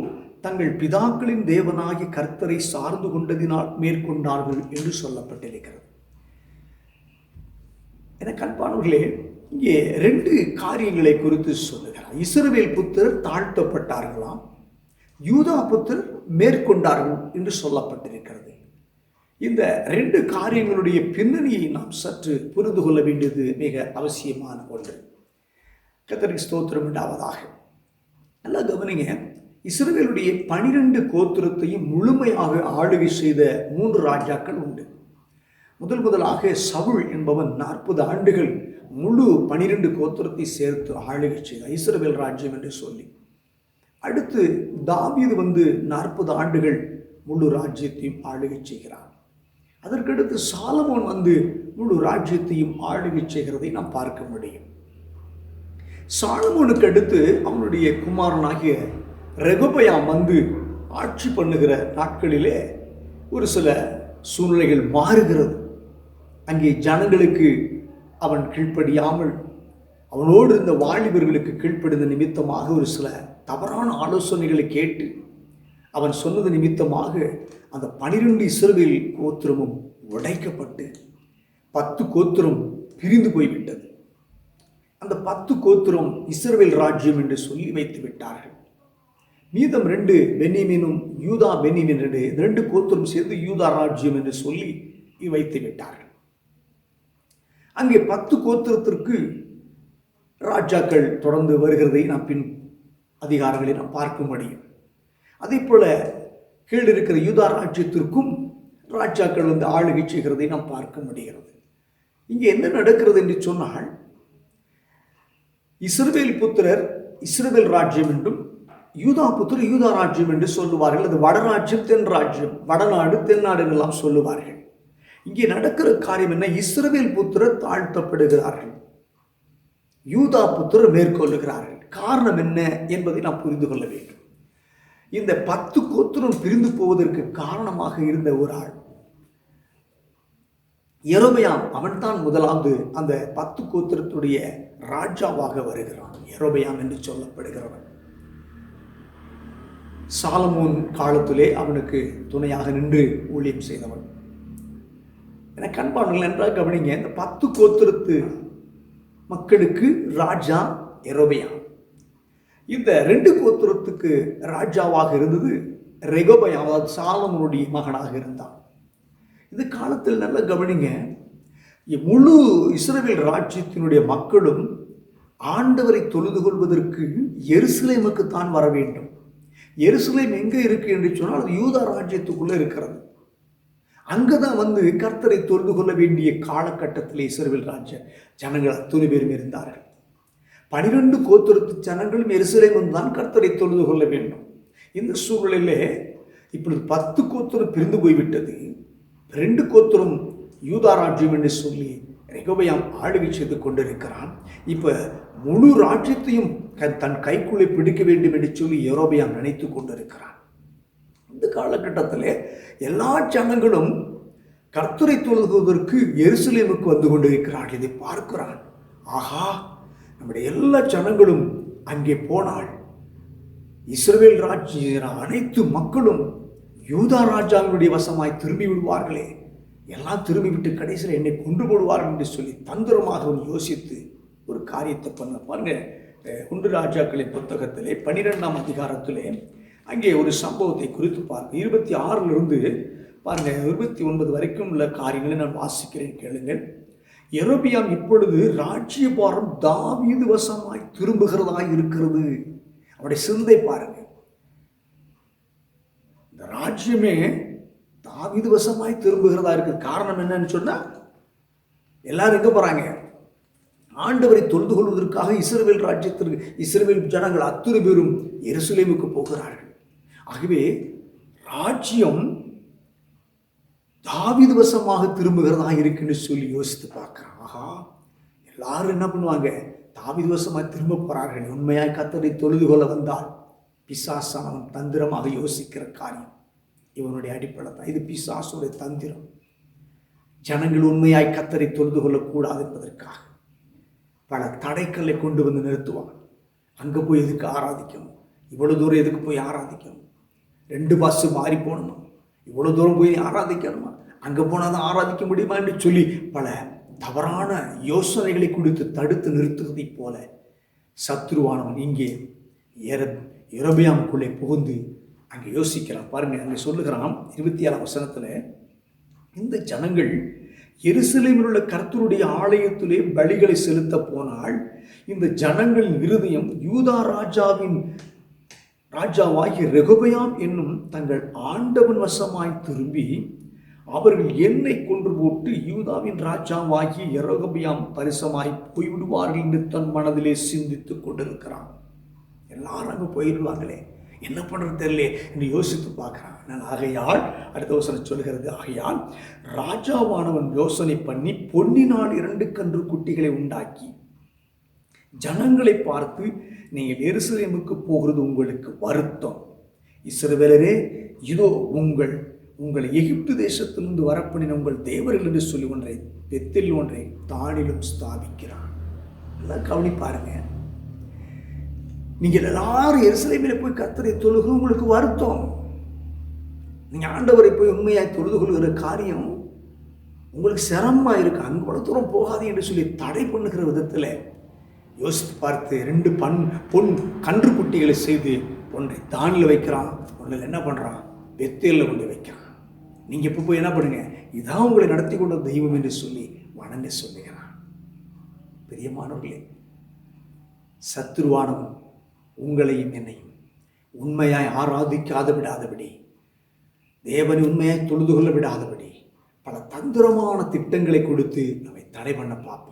தங்கள் பிதாக்களின் தேவனாகிய கர்த்தரை சார்ந்து கொண்டதினால் மேற்கொண்டார்கள் என்று சொல்லப்பட்டிருக்கிறது. என கண்பானவர்களே, இங்கே 2 காரியங்களை குறித்து சொல்லுகிறார். இஸ்ரவேல் புத்திரர் தாழ்த்தப்பட்டார்களாம், யூதா புத்திரர் மேற்கொண்டார்கள் என்று சொல்லப்பட்டிருக்கிறது. இந்த 2 காரியங்களுடைய பின்னணியை நாம் சற்று புரிந்து கொள்ள வேண்டியது மிக அவசியமான ஒன்று. கர்த்தருக்கு ஸ்தோத்திரம் உண்டாவதாக. நல்லா கவனிங்க. இஸ்ரவேலுடைய 12 கோத்திரத்தையும் முழுமையாக ஆளுகை செய்த 3 ராஜாக்கள் உண்டு. முதலாக சவுல் என்பவன் 40 ஆண்டுகள் முழு 12 கோத்திரத்தை சேர்த்து ஆளுகை செய்தார், இஸ்ரவேல் ராஜ்யம் என்று சொல்லி. அடுத்து தாவீது 40 ஆண்டுகள் முழு ராஜ்யத்தையும் ஆளுகை செய்கிறார். அதற்கடுத்து சாலமோன் முழு ராஜ்யத்தையும் ஆளுகை செய்கிறதை நாம் பார்க்க முடியும். சாலமோனுக்கு அடுத்து அவனுடைய குமாரனாகிய ரெகொபெயாம் ஆட்சி பண்ணுகிற நாட்களிலே ஒரு சில சூழ்நிலைகள் மாறுகிறது. அங்கே ஜனங்களுக்கு அவன் கீழ்ப்படியாமல் அவனோடு இருந்த வாலிபர்களுக்கு கீழ்ப்படிந்த நிமித்தமாக ஒரு சில தவறான ஆலோசனைகளை கேட்டு அவன் சொன்னது நிமித்தமாக அந்த 12 இஸ்ரவேல் கோத்திரமும் உடைக்கப்பட்டு 10 கோத்திரம் பிரிந்து போய்விட்டது. அந்த 10 கோத்திரம் இஸ்ரவேல் ராஜ்யம் என்று சொல்லி வைத்து விட்டார்கள். மீதம் 2 பென்யமீனும் யூதா பென்யமீன் 2 கோத்திரம் சேர்ந்து யூதா ராஜ்யம் என்று சொல்லி வைத்து விட்டார்கள். அங்கே 10 கோத்திரத்திற்கு ராஜாக்கள் தொடர்ந்து வருகிறதை நாம் பின் அதிகாரங்களை நாம் பார்க்க முடியும். அதே போல கீழ் இருக்கிற யூதா ராஜ்யத்திற்கும் ராஜாக்கள் ஆளுகை செய்கிறதை நாம் பார்க்க முடிகிறது. இங்கே என்ன நடக்கிறது என்று சொன்னால், இஸ்ரவேல் புத்திரர் இஸ்ரவேல் ராஜ்யம் என்றும் யூதா புத்திரர் யூதா ராஜ்யம் என்று சொல்லுவார்கள். அது வடராஜ்யம் தென் ராஜ்யம், வடநாடு தென்னாடு என்றெல்லாம் சொல்லுவார்கள். இங்கே நடக்கிற காரியம் என்ன? இஸ்ரவேல் புத்திரர் தாழ்த்தப்படுகிறார்கள், யூதா புத்திரர் மேற்கொள்ளுகிறார்கள். காரணம் என்ன என்பதை நாம் புரிந்து கொள்ள வேண்டும். இந்த 10 கோத்திரம் பிரிந்து போவதற்கு காரணமாக இருந்த ஒரு ஆள் யெரொபெயாம். அவன்தான் முதலாவது அந்த 10 கோத்திரத்துடைய ராஜாவாக வருகிறான். யெரொபெயாம் என்று சொல்லப்படுகிறவன் சாலமோன் காலத்திலே அவனுக்கு துணையாக நின்று ஊழியம் செய்தவன். என கண்பானங்கள் என்றால் கவனிங்க. இந்த 10 கோத்திரத்து மக்களுக்கு ராஜா யெரொபெயாம். இந்த 2 கோத்திரத்துக்கு ராஜாவாக இருந்தது ரெகொபெயாம், அதாவது சாலமோனுடைய மகனாக இருந்தான். இந்த காலத்தில் நல்ல கவனிங்க, முழு இஸ்ரவேல் ராஜ்யத்தினுடைய மக்களும் ஆண்டவரை தொழுது கொள்வதற்கு எருசலேமுக்கு தான் வர வேண்டும். எருசலேம் எங்கே இருக்கு என்று சொன்னால் அது யூதா ராஜ்யத்துக்குள்ளே இருக்கிறது. அங்கதான் கர்த்தரை தொழுது கொள்ள வேண்டிய காலகட்டத்தில் இஸ்ரவேல் ராஜ்ய ஜனங்கள் அத்தனை பேரும் இருந்தார்கள். 12 கோத்திரத்து ஜனங்களும் எருசலேமும் தான் கர்த்தரை தொழுது கொள்ள வேண்டும். இந்த சூழலிலே இப்பொழுது 10 கோத்திரம் பிரிந்து போய்விட்டது. 2 கோத்திரம் யூதா ராஜ்யம் என்று சொல்லி ரெகொபெயாம் ஆளுகை செய்து கொண்டிருக்கிறான். இப்போ முழு ராஜ்யத்தையும் தன் கைக்குள்ளே பிடிக்க வேண்டும் என்று சொல்லி யெரொபெயாம் நினைத்து கொண்டிருக்கிறான். இந்த காலகட்டத்தில் எல்லா ஜனங்களும் கர்த்தரை தொழுவதற்கு எருசலேமுக்கு வந்து கொண்டிருக்கிறார்கள். இதை பார்க்கிறான். ஆஹா, நம்முடைய எல்லா ஜனங்களும் அங்கே போனால் இஸ்ரவேல் ராஜ்ய அனைத்து மக்களும் யூதா ராஜாவினுடைய வசமாய் திரும்பி விடுவார்களே, எல்லாம் திரும்பி விட்டு கடைசியில் என்னை கொண்டு போடுவார்கள் என்று சொல்லி தந்திரமாக யோசித்து ஒரு காரியத்தை பண்ண பாருங்க. 1 ராஜாக்களின் புத்தகத்திலே 12ஆம் அதிகாரத்திலே அங்கே ஒரு சம்பவத்தை குறித்து பார்க்க 26லிருந்து பாருங்க 29 வரைக்கும் உள்ள காரியங்களை நான் வாசிக்கிறேன், கேளுங்கள். யெரொபெயாம் இப்பொழுது ராஜ்யபாரம் தாவீது வசமாய் திரும்புகிறதாய் இருக்கிறது. அவருடைய சிந்தை பாருங்க. இந்த ராஜ்யமே தாவீது வசமாய் திரும்புகிறதா இருக்கு. காரணம் என்னன்னு சொன்னா, எல்லாரும் எங்க போறாங்க? ஆண்டவரை தொழுது கொள்வதற்காக இஸ்ரவேல் ராஜ்யத்திற்கு இஸ்ரவேல் ஜனங்கள் அத்தனை பேரும் எருசலேமுக்கு போகிறார்கள். ஆகவே ராஜ்யம் தாவீது வசமாக திரும்புகிறதா இருக்குன்னு சொல்லி யோசித்து பார்க்குறான். ஆஹா, எல்லாரும் என்ன பண்ணுவாங்க? தாவீது வசமாக திரும்ப போகிறார்கள். உண்மையாய் கர்த்தரை தொழுது கொள்ள வந்தால் பிசாசானவன் தந்திரமாக யோசிக்கிற காரியம் இவனுடைய அடிப்படை தான். இது பிசாசுடைய தந்திரம். ஜனங்கள் உண்மையாய் கர்த்தரை தொழுது கொள்ளக்கூடாது என்பதற்காக பல தடைக்கல்லை கொண்டு வந்து நிறுத்துவான். அங்கே போய் எதுக்கு ஆராதிக்கணும்? இவ்வளோ தூரம் எதுக்கு போய் ஆராதிக்கணும்? 2 பஸ் மாறி போகணுமா? இவ்வளோ தூரம் போய் ஆராதிக்கணுமா? அங்கே போனால் தான் ஆராதிக்க முடியுமா என்று சொல்லி பல தவறான யோசனைகளை கொடுத்து தடுத்து நிறுத்துவதைப் போல சத்துருவானவன் இங்கே யெரொபெயாமுக்குள்ளே புகுந்து அங்கே யோசிக்கிறான். பாருங்க, அங்கே சொல்லுகிறான் 27ஆம் வசனத்தில், இந்த ஜனங்கள் எருசலேமில் உள்ள கர்த்தருடைய ஆலயத்திலே பலிகளை செலுத்த போனால் இந்த ஜனங்களின் இருதயம் யூதா ராஜாவாகிய ரெகொபெயாம் என்னும் தங்கள் ஆண்டவன் வசமாய் திரும்பி அவர்கள் என்னை கொன்று போட்டு யூதாவின் ராஜாவாகிய ரெகொபெயாம் பரிசமாய் போய்விடுவார்கள் என்று தன் மனதிலே சிந்தித்துக் கொண்டிருக்கிறான். எல்லாரும் அங்கே போயிடுவாங்களே, என்ன பண்ணுறது தெரியல என்று யோசித்து பார்க்குறான். ஆகையால் அடுத்த வசனம் சொல்கிறது, ஆகையால் ராஜாவானவன் யோசனை பண்ணி பொன்னினால் 2 கன்று குட்டிகளை உண்டாக்கி ஜனங்களை பார்த்து, நீங்கள் எருசலேமுக்கு போகிறது உங்களுக்கு வருத்தம். இஸ்ரவேலரே, இதோ உங்களை எகிப்து தேசத்திலிருந்து வரப்பண்ணின உங்கள் தேவர்கள் என்று சொல்லி ஒன்றை பெத்தில் ஒன்றை தானிலும் ஸ்தாபிக்கிறான். எல்லாம் கவனி பாருங்க. நீங்கள் எல்லாரும் எருசலேமில் போய் கர்த்தரை தொழுது உங்களுக்கு வருத்தம். நீங்கள் ஆண்டவரை போய் உண்மையாய் தொழுது கொள்கிற காரியம் உங்களுக்கு சிரமமாக இருக்கு. அங்கே கூட தூரம் போகாது என்று சொல்லி தடை பண்ணுகிற விதத்தில் யோசித்து பார்த்து 2 பொன் கன்று குட்டிகளை செய்து ஒன்றை தானில் வைக்கிறான், ஒன்றில் என்ன பண்ணுறான், பெத்தேலில் கொண்டு வைக்கிறான். நீங்கள் இப்போ போய் என்ன பண்ணுங்க, இதான் உங்களை நடத்தி கொண்ட தெய்வம் என்று சொல்லி வணங்க சொல்லுகிறான். பிரியமானவர்களே, சத்துருவானவன் உங்களையும் என்னையும் உண்மையாய் ஆராதிக்காத விடாதபடி, தேவனை உண்மையாய் தொழுது கொள்ள விடாதபடி பல தந்திரமான திட்டங்களை கொடுத்து நம்மை தடை பண்ண பார்ப்பான்.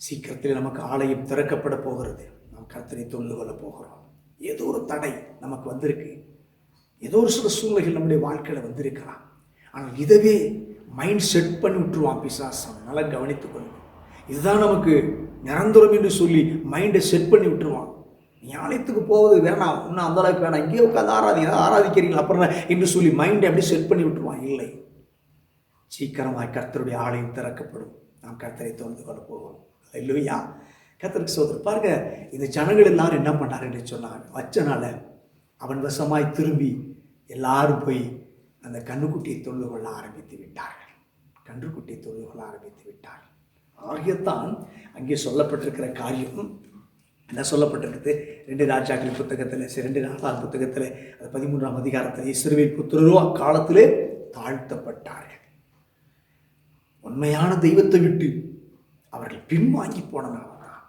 சீக்கிரத்தில் நமக்கு ஆலயம் திறக்கப்பட போகிறது. நாம் கர்த்தரை தொழுது கொள்ள போகிறோம். ஏதோ ஒரு தடை நமக்கு வந்திருக்கு, ஏதோ ஒரு சில சூழ்நிலைகள் நம்முடைய வாழ்க்கையில் வந்திருக்கலாம். ஆனால் இதவே மைண்ட் செட் பண்ணி விட்டுருவான் பிசாசம். நல்லா கவனித்துக் கொள்ளும். இதுதான் நமக்கு நிரந்தரம் என்று சொல்லி மைண்டை செட் பண்ணி விட்டுருவான். நீ ஆலயத்துக்கு போவது வேணாம், இன்னும் அந்த அளவுக்கு வேணாம், இங்கே உட்காந்து ஆராதிக்கிறீங்களா அப்புறம் என்று சொல்லி மைண்டை அப்படியே செட் பண்ணி விட்டுருவான். இல்லை, சீக்கிரமாக கர்த்தருடைய ஆலயம் திறக்கப்படும். நாம் கர்த்தரை தொழுது கொள்ள போகிறோம். இல்லையா? கர்த்தருக்கு சோதரர் பாருங்க, இந்த ஜனங்கள் எல்லாரும் என்ன பண்ணார் என்று சொன்னாங்க. வச்சனால அவன் வசமாய் திரும்பி எல்லாரும் போய் அந்த கன்றுக்குட்டியை தொழுது கொள்ள ஆரம்பித்து விட்டார்கள். கன்றுக்குட்டியை தொழுது கொள்ள ஆரம்பித்து விட்டார்கள். ஆகியத்தான் அங்கே சொல்லப்பட்டிருக்கிற காரியம் என்ன சொல்லப்பட்டிருக்குது? 2 ராஜாக்கள் புத்தகத்தில் 2 நாளாம் புத்தகத்தில் 13ஆம் அதிகாரத்தில், இஸ்ரவேல் புத்திரரோ அக்காலத்திலே தாழ்த்தப்பட்டார்கள். உண்மையான தெய்வத்தை விட்டு அவர்கள் பின்வாங்கி போனனால தான்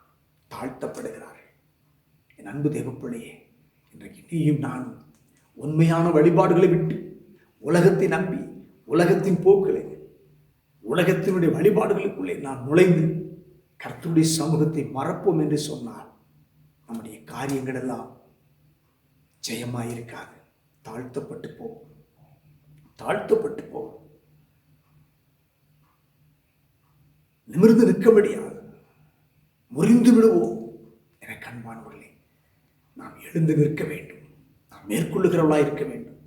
தாழ்த்தப்படுகிறார்கள். என் அன்பு தேவப்பிள்ளையே, இன்றைக்கு நீயும் நானும் உண்மையான வழிபாடுகளை விட்டு உலகத்தை நம்பி உலகத்தின் போக்களை உலகத்தினுடைய வழிபாடுகளுக்குள்ளே நான் நுழைந்து கர்த்தருடைய சமூகத்தை மறப்போம் என்று சொன்னால் நம்முடைய காரியங்கள் எல்லாம் ஜெயமாயிருக்காது. தாழ்த்தப்பட்டு போகும். நிமிர்ந்து நிற்க முடியாது, முறிந்து விடுவோம். என கண்பானவர்களே, நாம் எழுந்து நிற்க வேண்டும். நாம் மேற்கொள்ளுகிறவர்களாக இருக்க வேண்டும்.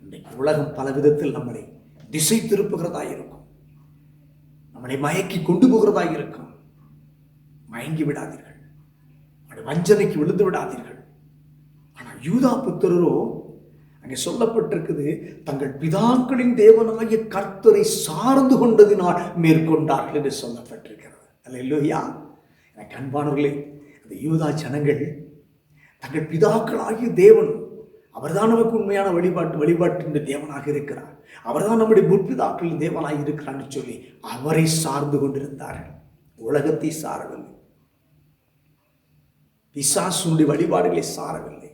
இன்றைக்கு உலகம் பல விதத்தில் நம்மளை திசை திருப்புகிறதா இருக்கும், நம்மளை மயக்கி கொண்டு போகிறதா இருக்கும். மயங்கி விடாதீர்கள், வஞ்சனைக்கு விழுந்து விடாதீர்கள். ஆனால் யூதா புத்திரரோ அங்கே சொல்லப்பட்டிருக்குது, தங்கள் பிதாக்களின் தேவனாகிய கர்த்தரை சார்ந்து கொண்டதினால் மேற்கொண்டார்கள் என்று சொல்லப்பட்டிருக்கிறது. அல்லேலூயா. எனக்கு அன்பானவர்களே, அந்த யூதா ஜனங்கள் தங்கள் பிதாக்களாகிய தேவன், அவர்தான் நமக்கு உண்மையான வழிபாட்டின் தேவனாக இருக்கிறார், அவர்தான் நம்முடைய முற்பிதாக்களின் தேவனாக இருக்கிறான்னு சொல்லி அவரை சார்ந்து கொண்டிருந்தார்கள். உலகத்தை சாரவில்லை, பிசாசுடைய வழிபாடுகளை சாரவில்லை.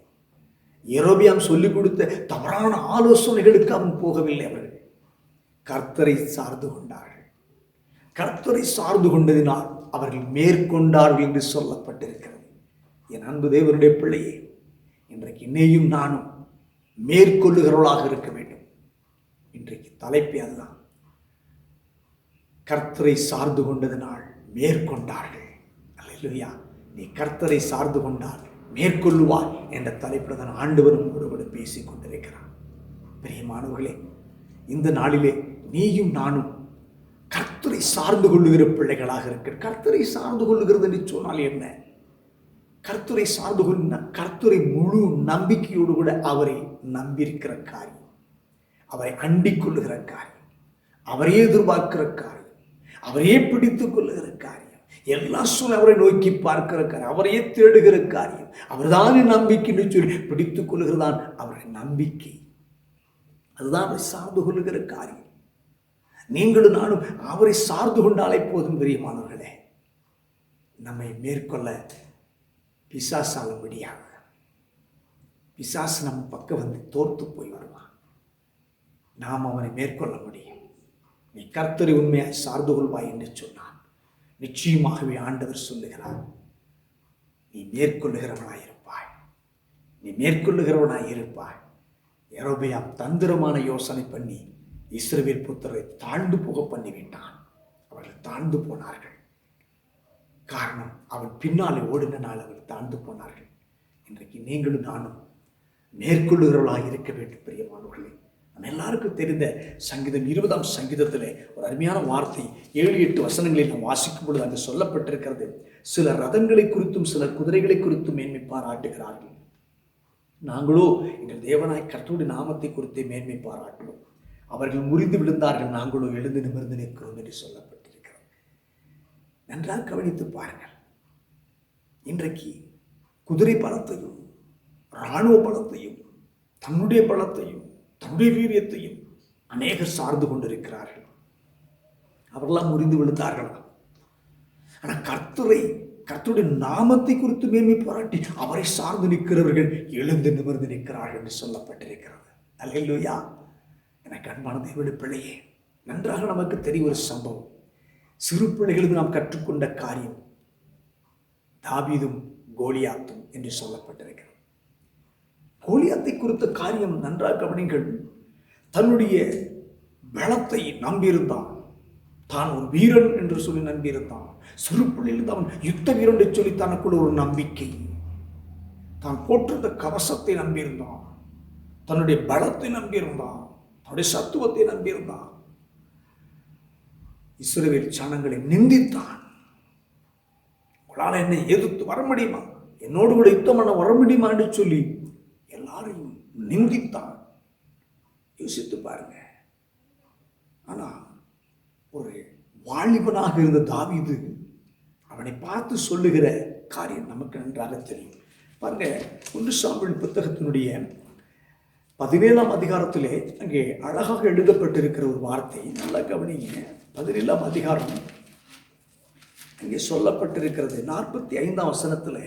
யெரொபெயாம் சொல்லிக் கொடுத்த தவறான ஆலோசனைகளுக்கு அவன் போகவில்லை. அவர்கள் கர்த்தரை சார்ந்து கொண்டார்கள். கர்த்தரை சார்ந்து கொண்டதினால் அவர்கள் மேற்கொண்டார்கள் என்று சொல்லப்பட்டிருக்கிறது. என் அன்பு தேவனுடைய பிள்ளையே, இன்றைக்கு இன்னையும் நானும் மேற்கொள்ளுகிறவர்களாக இருக்க வேண்டும். இன்றைக்கு தலைப்பே அதுதான். கர்த்தரை சார்ந்து கொண்டதனால் மேற்கொண்டார்கள். அல்லேலூயா. நீ கர்த்தரை சார்ந்து கொண்டால் மேற்கொள்ளுவார் என்ற தலைப்பில் தான் ஆண்டவரும் ஒருவரோடு பேசிக் கொண்டிருக்கிறார். பிரியமானவர்களே, இந்த நாளிலே நீயும் நானும் கர்த்தரை சார்ந்து கொள்ளுகிற பிள்ளைகளாக இருக்க. கர்த்தரை சார்ந்து கொள்ளுகிறது என்று சொன்னால் என்ன? கர்த்தரை சார்ந்து கொள்ள கர்த்தரை முழு நம்பிக்கையோடு கூட அவரை நம்பியிருக்கிற காரியம், அவரை அண்டிக் கொள்ளுகிற காரியம், அவரையே எதிர்பார்க்கிற காரியம், அவரையே பிடித்துக் கொள்ளுகிற காரியம், எல்லா சூழ்நிலை அவரை நோக்கி பார்க்கிற காரியம், அவரையே தேடுகிற காரியம், அவர்தான் நம்பிக்கைன்னு சொல்லி பிடித்துக் கொள்ளுகிறதான் அவருடைய நம்பிக்கை. அதுதான் அவரை சார்ந்து கொள்ளுகிற காரியம். நீங்களும் நானும் அவரை சார்ந்து கொண்டாலே போதும். பிரியமானவர்களே, நம்மை மேற்கொள்ள பிசாசால முடியாது. பிசாசு நம்ம பக்கம் வந்து தோர்த்து போய் வருவான். நாம் அவனை மேற்கொள்ள முடியும். நீ கர்த்தரை உண்மையாய் சார்ந்து கொள்வாய் என்று சொன்னான். நிச்சயமாகவே ஆண்டவர் சொல்லுகிறார், நீ மேற்கொள்ளுகிறவனாய் இருப்பாய், நீ மேற்கொள்ளுகிறவனாய் இருப்பாய். யெரொபெயாம் தந்திரமான யோசனை பண்ணி இஸ்ரவேல் புத்திரரை தாழ்ந்து போக பண்ணிவிட்டான். அவர்கள் தாழ்ந்து போனார்கள். காரணம், அவன் பின்னாலே ஓடினால் அவர்கள் தாழ்ந்து போனார்கள். இன்றைக்கு நீங்களும் நானும் மேற்கொள்ளுகிறவர்களாக இருக்க வேண்டும். பிரியமானவர்களே, நம்ம எல்லாருக்கும் தெரிந்த சங்கீதம் 20ஆம் சங்கீதத்திலே ஒரு அருமையான வார்த்தை 7-8 வசனங்களில் நாம் வாசிக்கும் பொழுது அங்கு சொல்லப்பட்டிருக்கிறது. சில ரதங்களை குறித்தும் சில குதிரைகளை குறித்தும் மேன்மை பாராட்டுகிறார்கள். நாங்களோ எங்கள் தேவனாய் கர்த்தருடைய நாமத்தை குறித்து மேன்மை பாராட்டுவோம். அவர்கள் முறிந்து விழுந்தார்கள், நாங்களோ எழுந்து நிமிர்ந்து நிற்கிறோம் என்று சொல்லப்பட்டிருக்கிறது. நன்றாக கவனித்து பாருங்கள். இன்றைக்கு குதிரை பலத்தையும் இராணுவ பலத்தையும் தன்னுடைய பலத்தையும் தன்னுடைய வீரியத்தையும் அநேகர் சார்ந்து கொண்டிருக்கிறார்கள். அவர்களெல்லாம் முறிந்து விழுந்தார்களா? ஆனால் கர்த்தருடைய நாமத்தை குறித்து மேன்மை பாராட்டி அவரை சார்ந்து நிற்கிறவர்கள் எழுந்து நிமிர்ந்து நிற்கிறார்கள் என்று சொல்லப்பட்டிருக்கிறது. அல்லேலூயா. எனக்கு அன்பான தேவனுடைய பிள்ளையே, நன்றாக நமக்கு தெரியும் ஒரு சம்பவம். சிறு பிள்ளைகளுக்கு நாம் கற்றுக்கொண்ட காரியம் தாவீதும் கோலியாத்தும் என்று சொல்லப்பட்டிருக்கிறது. கோலியாத்தை குறித்த காரியம் நன்றாக கவனிங்கள். தன்னுடைய பலத்தை நம்பியிருந்தான். தான் ஒரு வீரன் என்று சொல்லி நம்பியிருந்தான். சிறு பிள்ளையிலிருந்து அவன் யுத்த வீரன் என்று சொல்லி தனக்குள்ள ஒரு நம்பிக்கை. தான் போட்டிருந்த கவசத்தை நம்பியிருந்தான். தன்னுடைய பலத்தை நம்பியிருந்தான். அவருடைய சத்துவத்தை நம்பியிருந்தான். இஸ்ரவேல் ஜனங்களை நிந்தித்தான். உங்களால் என்னை எதிர்த்து வர முடியுமா, என்னோடு கூட யுத்தம் பண்ண வர முடியுமா என்று சொல்லி எல்லாரையும் நிந்தித்தான். யோசித்து பாருங்க. ஆனா ஒரு வாலிபனாக இருந்த தாவீது அவனை பார்த்து சொல்லுகிற காரியம் நமக்கு நன்றாக தெரியும். பாருங்க, 1 சாமுவேல் புத்தகத்தினுடைய 17ஆம் அதிகாரத்திலே அங்கே அழகாக எழுதப்பட்டிருக்கிற ஒரு வார்த்தை நல்லா கவனிங்க. 17ஆம் அதிகாரம் அங்கே சொல்லப்பட்டிருக்கிறது 45ஆம் வசனத்தில்.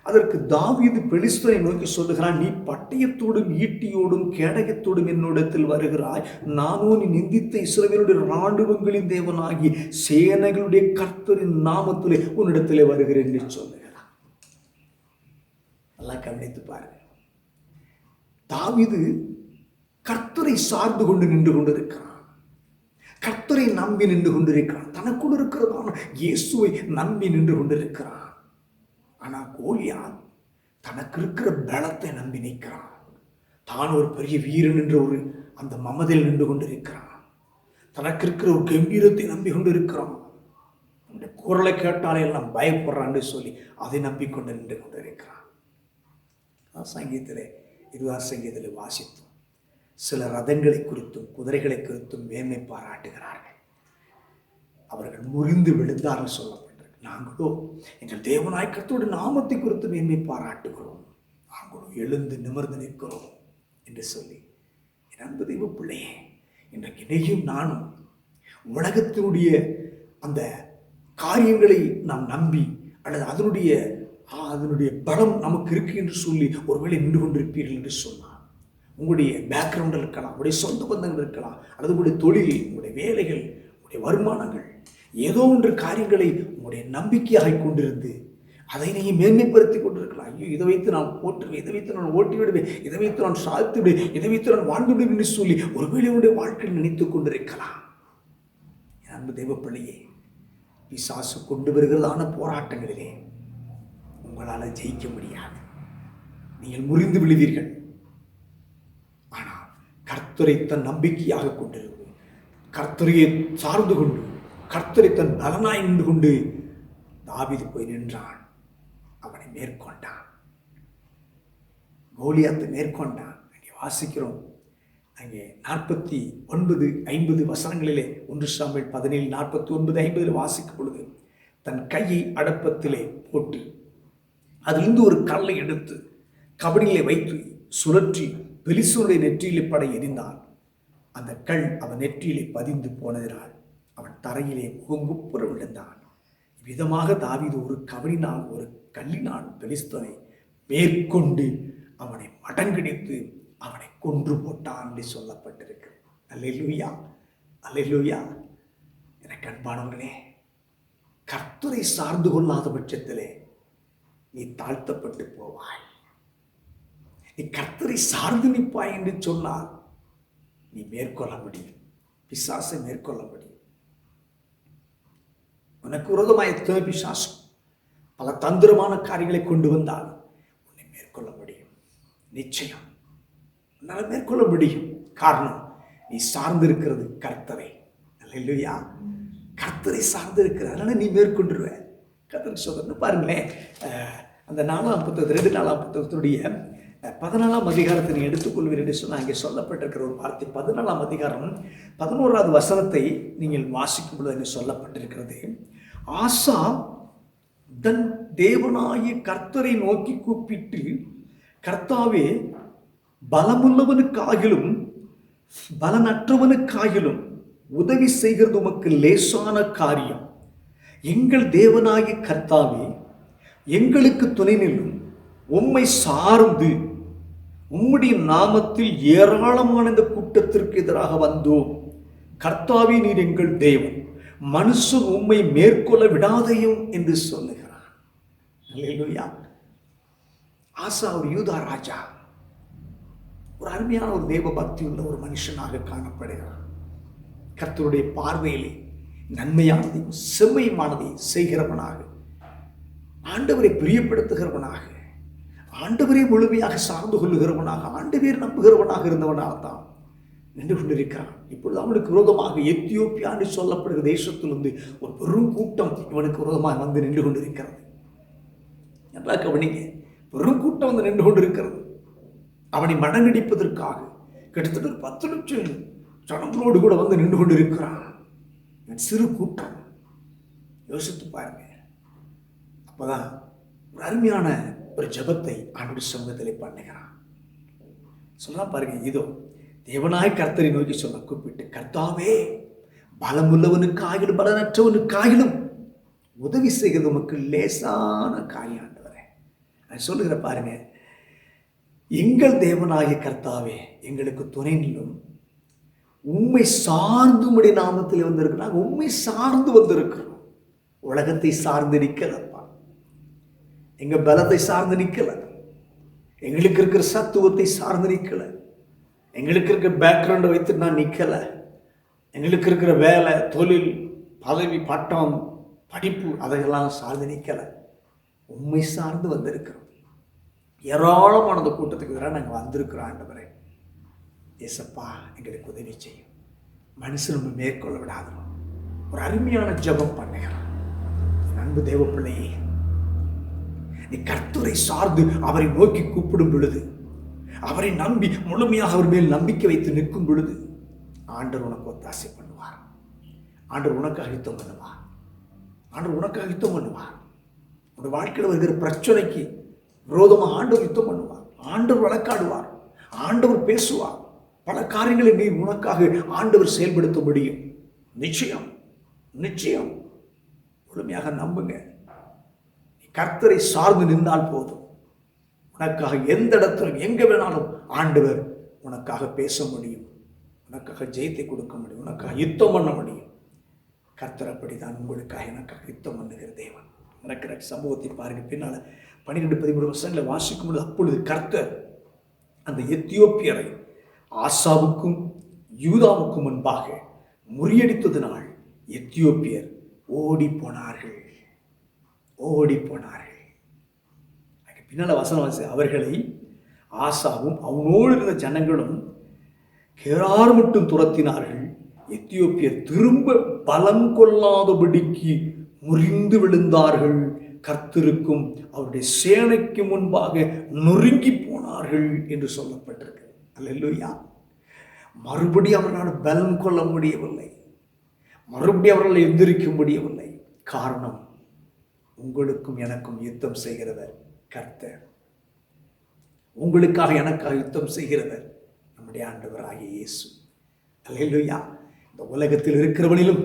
அதற்கு தாவீது பெலிஸ்தரை நோக்கி சொல்லுகிறான், நீ பட்டயத்தோடும் ஈட்டியோடும் கேடயத்தோடும் என்னிடத்தில் வருகிறாய், நானோ நீ நிந்தித்த இஸ்ரவேலுடைய இராணுவங்களின் தேவனாகி சேனைகளுடைய கர்த்தரின் நாமத்திலே உன்னிடத்திலே வருகிறேன் என்று சொல்லுகிறான். நல்லா கவனித்து பாருங்க. தாவீது கர்த்தரை சார்ந்து கொண்டு நின்று கொண்டிருக்கிறான். கர்த்தரை நம்பி நின்று கொண்டிருக்கிறான். தனக்குள் இருக்கிறதான இயேசுவை நம்பி நின்று கொண்டிருக்கிறான். ஆனா கோலியாத் தனக்கு இருக்கிற பலத்தை நம்பி நிற்கிறான். தான் ஒரு பெரிய வீரன் என்ற ஒரு அந்த மமதையில் நின்று கொண்டிருக்கிறான். தனக்கு இருக்கிற ஒரு கம்பீரத்தை நம்பி கொண்டிருக்கிறான். அந்த குரலை கேட்டாலே எல்லாம் பயப்படுறான்னு சொல்லி அதை நம்பிக்கொண்டு நின்று கொண்டிருக்கிறான். சங்கீதத்திலே 20ஆம் சங்கீதத்தில் வாசித்தோம். சில ரதங்களை குறித்தும் குதிரைகளை குறித்தும் மேன்மை பாராட்டுகிறார்கள். அவர்கள் முறிந்து விழுந்தார்கள் சொல்லப்பட்டிருக்கு. நாங்களோ எங்கள் தேவனாய் கர்த்தருடைய நாமத்தை குறித்து மேன்மை பாராட்டுகிறோம், நாங்களோ எழுந்து நிமிர்ந்து நிற்கிறோம் என்று சொல்லி. என் அன்பு தெய்வ பிள்ளையே, இன்றைக்கு இணையும் நானும் உலகத்தினுடைய அந்த காரியங்களை நாம் நம்பி அல்லது அதனுடைய பலம் நமக்கு இருக்கு என்று சொல்லி ஒருவேளை நின்று கொண்டிருப்பீர்கள் என்று சொன்னார். உங்களுடைய பேக்ரவுண்டில் இருக்கலாம், உங்களுடைய சொந்த பந்தங்கள் இருக்கலாம், அல்லது உங்களுடைய தொழில், உங்களுடைய வேலைகள், உங்களுடைய வருமானங்கள், ஏதோ ஒன்று காரியங்களை உங்களுடைய நம்பிக்கையாக கொண்டிருந்து அதை நீ மேன்மைப்படுத்தி கொண்டிருக்கலாம். ஐயோ, இதை வைத்து நான் போற்றுவேன், இதை வைத்து நான் ஓட்டி விடுவேன், இதை வைத்து நான் சாதித்து விடுவேன், இதை வைத்து நான் வாழ்ந்து விடுவேன் என்று சொல்லி ஒருவேளை உடைய வாழ்க்கையில் நினைத்துக் கொண்டிருக்கலாம். என் அன்பு தெய்வ பிள்ளையே, பிசாசு கொண்டு வருகிறதான போராட்டங்களிலே உங்களால் ஜெயிக்க முடியாது. நீங்கள் முறிந்து விழுவீர்கள். ஆனால் கர்த்தரை தன் நம்பிக்கையாக கொண்டிருக்கும், கர்த்தரையை சார்ந்து கொண்டு, கர்த்தரை தன் பலனாய் நின்று கொண்டு தாவீது போய் நின்றான். அவனை மேற்கொண்டான், கோலியாத்தை மேற்கொண்டான். அங்கே வாசிக்கிறோம், அங்கே 49, 50 வசனங்களிலே 1 சாமுவேல் 17, 49, 50 வாசிக்கும் பொழுது தன் கையை அடப்பத்திலே போட்டு அதிலிருந்து ஒரு கல்லை எடுத்து கபடியிலே வைத்து சுழற்றி பெலிஸ்தருடைய நெற்றியிலே படை எறிந்தான். அந்த கல் அவன் நெற்றியிலே பதிந்து போனதினால் அவன் தரையிலே முகங்குப்புற விழுந்தான். விதமாக தாவீது ஒரு கவனினால், ஒரு கல்லினால் பெலிஸ்தனை மேற்கொண்டு அவனை மடங்கடித்து அவனை கொன்று போட்டான் என்று சொல்லப்பட்டிருக்கு. அல்லேலூயா, அல்லேலூயா. எனக்கு அன்பானவர்களே, கர்த்தரை சார்ந்து கொள்ளாத பட்சத்திலே நீ தாழ்த்தப்பட்டு போவாய். நீ கர்த்தரை சார்ந்து நிற்பாய் என்று சொன்னால் நீ மேற்கொள்ள முடியும், பிசாசை மேற்கொள்ள முடியும். உனக்கு விரோதமாக எத்தனை பிசாசு பல தந்திரமான காரியங்களை கொண்டு வந்தால் உன்னை மேற்கொள்ள முடியும். நிச்சயம் உன்னால் மேற்கொள்ள முடியும். காரணம், நீ சார்ந்திருக்கிறது கர்த்தரை. அல்லேலூயா, கர்த்தரை சார்ந்திருக்கிற, அதனால நீ மேற்கொண்டுருவ. கர்த்தருக்கு சொல்றேன்னு பாருங்களேன். அந்த 4ஆம் புத்தகத்து 2 4ஆம் புத்தகத்துடைய 14ஆம் அதிகாரத்தை நீ எடுத்துக்கொள்வீர் என்று சொன்னால் அங்கே சொல்லப்பட்டிருக்கிற ஒரு வார்த்தை 14ஆம் அதிகாரம் 11வது வசனத்தை நீங்கள் வாசிக்கும் பொழுது அங்கே சொல்லப்பட்டிருக்கிறது. ஆசா தன் தேவனாகிய கர்த்தரை நோக்கி கூப்பிட்டு, கர்த்தாவே, பலமுள்ளவனுக்காகிலும் பலனற்றவனுக்காகிலும் உதவி செய்கிறது உமக்கு லேசான காரியம். எங்கள் தேவனாகிய கர்த்தாவே, எங்களுக்கு துணை நில்லும். உம்மை சார்ந்து உம்முடைய நாமத்தில் ஏராளமான இந்த கூட்டத்திற்கு எதிராக வந்தோம். கர்த்தாவே, நீர் எங்கள் தேவன், மனுஷன் உம்மை மேற்கொள்ள விடாதையும் என்று சொல்லுகிறான். அல்லேலூயா. ஆசா ஒரு யூதா ராஜா, ஒரு அருமையான ஒரு தேவ பக்தி உள்ள ஒரு மனுஷனாக காணப்படுகிறான். கர்த்தருடைய பார்வையிலே நன்மையானதையும் செம்மையுமானதை செய்கிறவனாக, ஆண்டவரை பிரியப்படுத்துகிறவனாக, ஆண்டவரை முழுமையாக சார்ந்து கொள்ளுகிறவனாக, ஆண்டவரை நம்புகிறவனாக இருந்தவனாகத்தான் நின்று கொண்டிருக்கிறான். இப்பொழுது அவனுக்கு விரோதமாக எத்தியோப்பியா என்று சொல்லப்படுகிற தேசத்திலிருந்து ஒரு பெரும் கூட்டம் இவனுக்கு விரோதமாக வந்து நின்று கொண்டிருக்கிறது. நல்லா கவனிங்க, பெரும் கூட்டம் வந்து நின்று கொண்டிருக்கிறது. அவனை மடங்கடிப்பதற்காக கிட்டத்தட்ட 10 லட்சம் ஜனங்களோடு கூட வந்து நின்று கொண்டிருக்கிறான். சிறு கூட்டம், யோசித்து பாருங்க. அப்பதான் ஒரு அருமையான ஒரு ஜெபத்தை ஆண்டவருடைய சமூகத்திலே பண்ணுகிறான். சொல்லலாம் பாருங்க, இதோ தேவனாய் கர்த்தரை நோக்கி சொல்ல கூப்பிட்டு, கர்த்தாவே, பலமுள்ளவனுக்காகிலும் பலனற்றவனுக்காகிலும் உதவி செய்கிறது உமக்கு லேசான காரியம். ஆண்டவரே, நான் சொல்லுகிற பாருங்க, எங்கள் தேவனாகிய கர்த்தாவே, எங்களுக்கு துணை நில்லும். உம்மை சார்ந்து உம்முடைய நாமத்தில் வந்திருக்கு. நாங்கள் உண்மை சார்ந்து வந்திருக்கிறோம். உலகத்தை சார்ந்து நிற்கலப்பா, எங்க பலத்தை சார்ந்து நிற்கல, எங்களுக்கு இருக்கிற சத்துவத்தை சார்ந்து நிற்கல, எங்களுக்கு இருக்கிற பேக்ரவுண்டை வைத்து நான் நிற்கல, எங்களுக்கு இருக்கிற வேலை, தொழில், பதவி, பட்டம், படிப்பு அதையெல்லாம் சார்ந்து நிற்கல. உண்மை சார்ந்து வந்திருக்கிறோம். ஏராளமான அந்த கூட்டத்துக்கு எதிராக நாங்கள் வந்திருக்கிறோம். ஆண்டவரே, ஏசப்பா, எங்களுக்கு உதவி செய்யும். மனுஷன் நம்ம மேற்கொள்ள விடாதோம். ஒரு அருமையான ஜெபம் பண்ணுகிறான். அன்பு தேவ பிள்ளையே, நீ கர்த்தரை சார்ந்து அவரை நோக்கி கூப்பிடும் பொழுது, அவரை நம்பி முழுமையாக அவர் மேல் நம்பிக்கை வைத்து நிற்கும் பொழுது, ஆண்டவர் உனக்கு ஒத்தாசை பண்ணுவார். ஆண்டவர் உனக்காக யுத்தம் பண்ணுவார். ஆண்டவர் உனக்காக யுத்தம் பண்ணுவார். உன் வாழ்க்கையில் வருகிற பிரச்சனைக்கு விரோதமாக ஆண்டவர் யுத்தம் பண்ணுவார். ஆண்டவர் வழக்காடுவார். ஆண்டவர் பேசுவார். பல காரியங்களை நீ உனக்காக ஆண்டவர் செயல்படுத்த முடியும். நிச்சயம், நிச்சயம். முழுமையாக நம்புங்க. நீ கர்த்தரை சார்ந்து நின்றால் போதும். உனக்காக எந்த இடத்துல எங்க வேணாலும் ஆண்டவர் உனக்காக பேச முடியும். உனக்காக ஜெயத்தை கொடுக்க முடியும். உனக்காக யுத்தம் பண்ண முடியும். கர்த்தர் அப்படித்தான் உங்களுக்காக எனக்காக யுத்தம் பண்ணுகிற தேவன். நடக்கிற சம்பவத்தை பாருங்க. பின்னால 12-13 வருஷங்களை வாசிக்கும் பொழுது, அப்பொழுது கர்த்தர் அந்த எத்தியோப்பியரை ஆசாவுக்கும் யூதாவுக்கும் முன்பாக முறியடித்ததினால் எத்தியோப்பியர் ஓடி போனார்கள். பின்னால வசனம் வாசி, அவர்களை ஆசாவும் அவனோடு இருந்த ஜனங்களும் கேரார் மட்டும் துரத்தினார்கள். எத்தியோப்பியர் திரும்ப பலம் கொள்ளாதபடிக்கு முறிந்து விழுந்தார்கள். கர்த்தருக்கும் அவருடைய சேனைக்கு முன்பாக நொறுங்கி போனார்கள் என்று சொல்லப்பட்டிருக்கு. அல்லேலூயா. மறுபடியும் அவர்களால் பலம் கொள்ள முடியவில்லை, மறுபடியும் அவர்கள் எந்திரிக்க முடியவில்லை. காரணம், உங்களுக்கும் எனக்கும் யுத்தம் செய்கிறவர் கர்த்தர். உங்களுக்காக எனக்காக யுத்தம் செய்கிறவர் நம்முடைய ஆண்டவராகிய இயேசு. அல்லேலூயா. இந்த உலகத்தில் இருக்கிறவனிலும்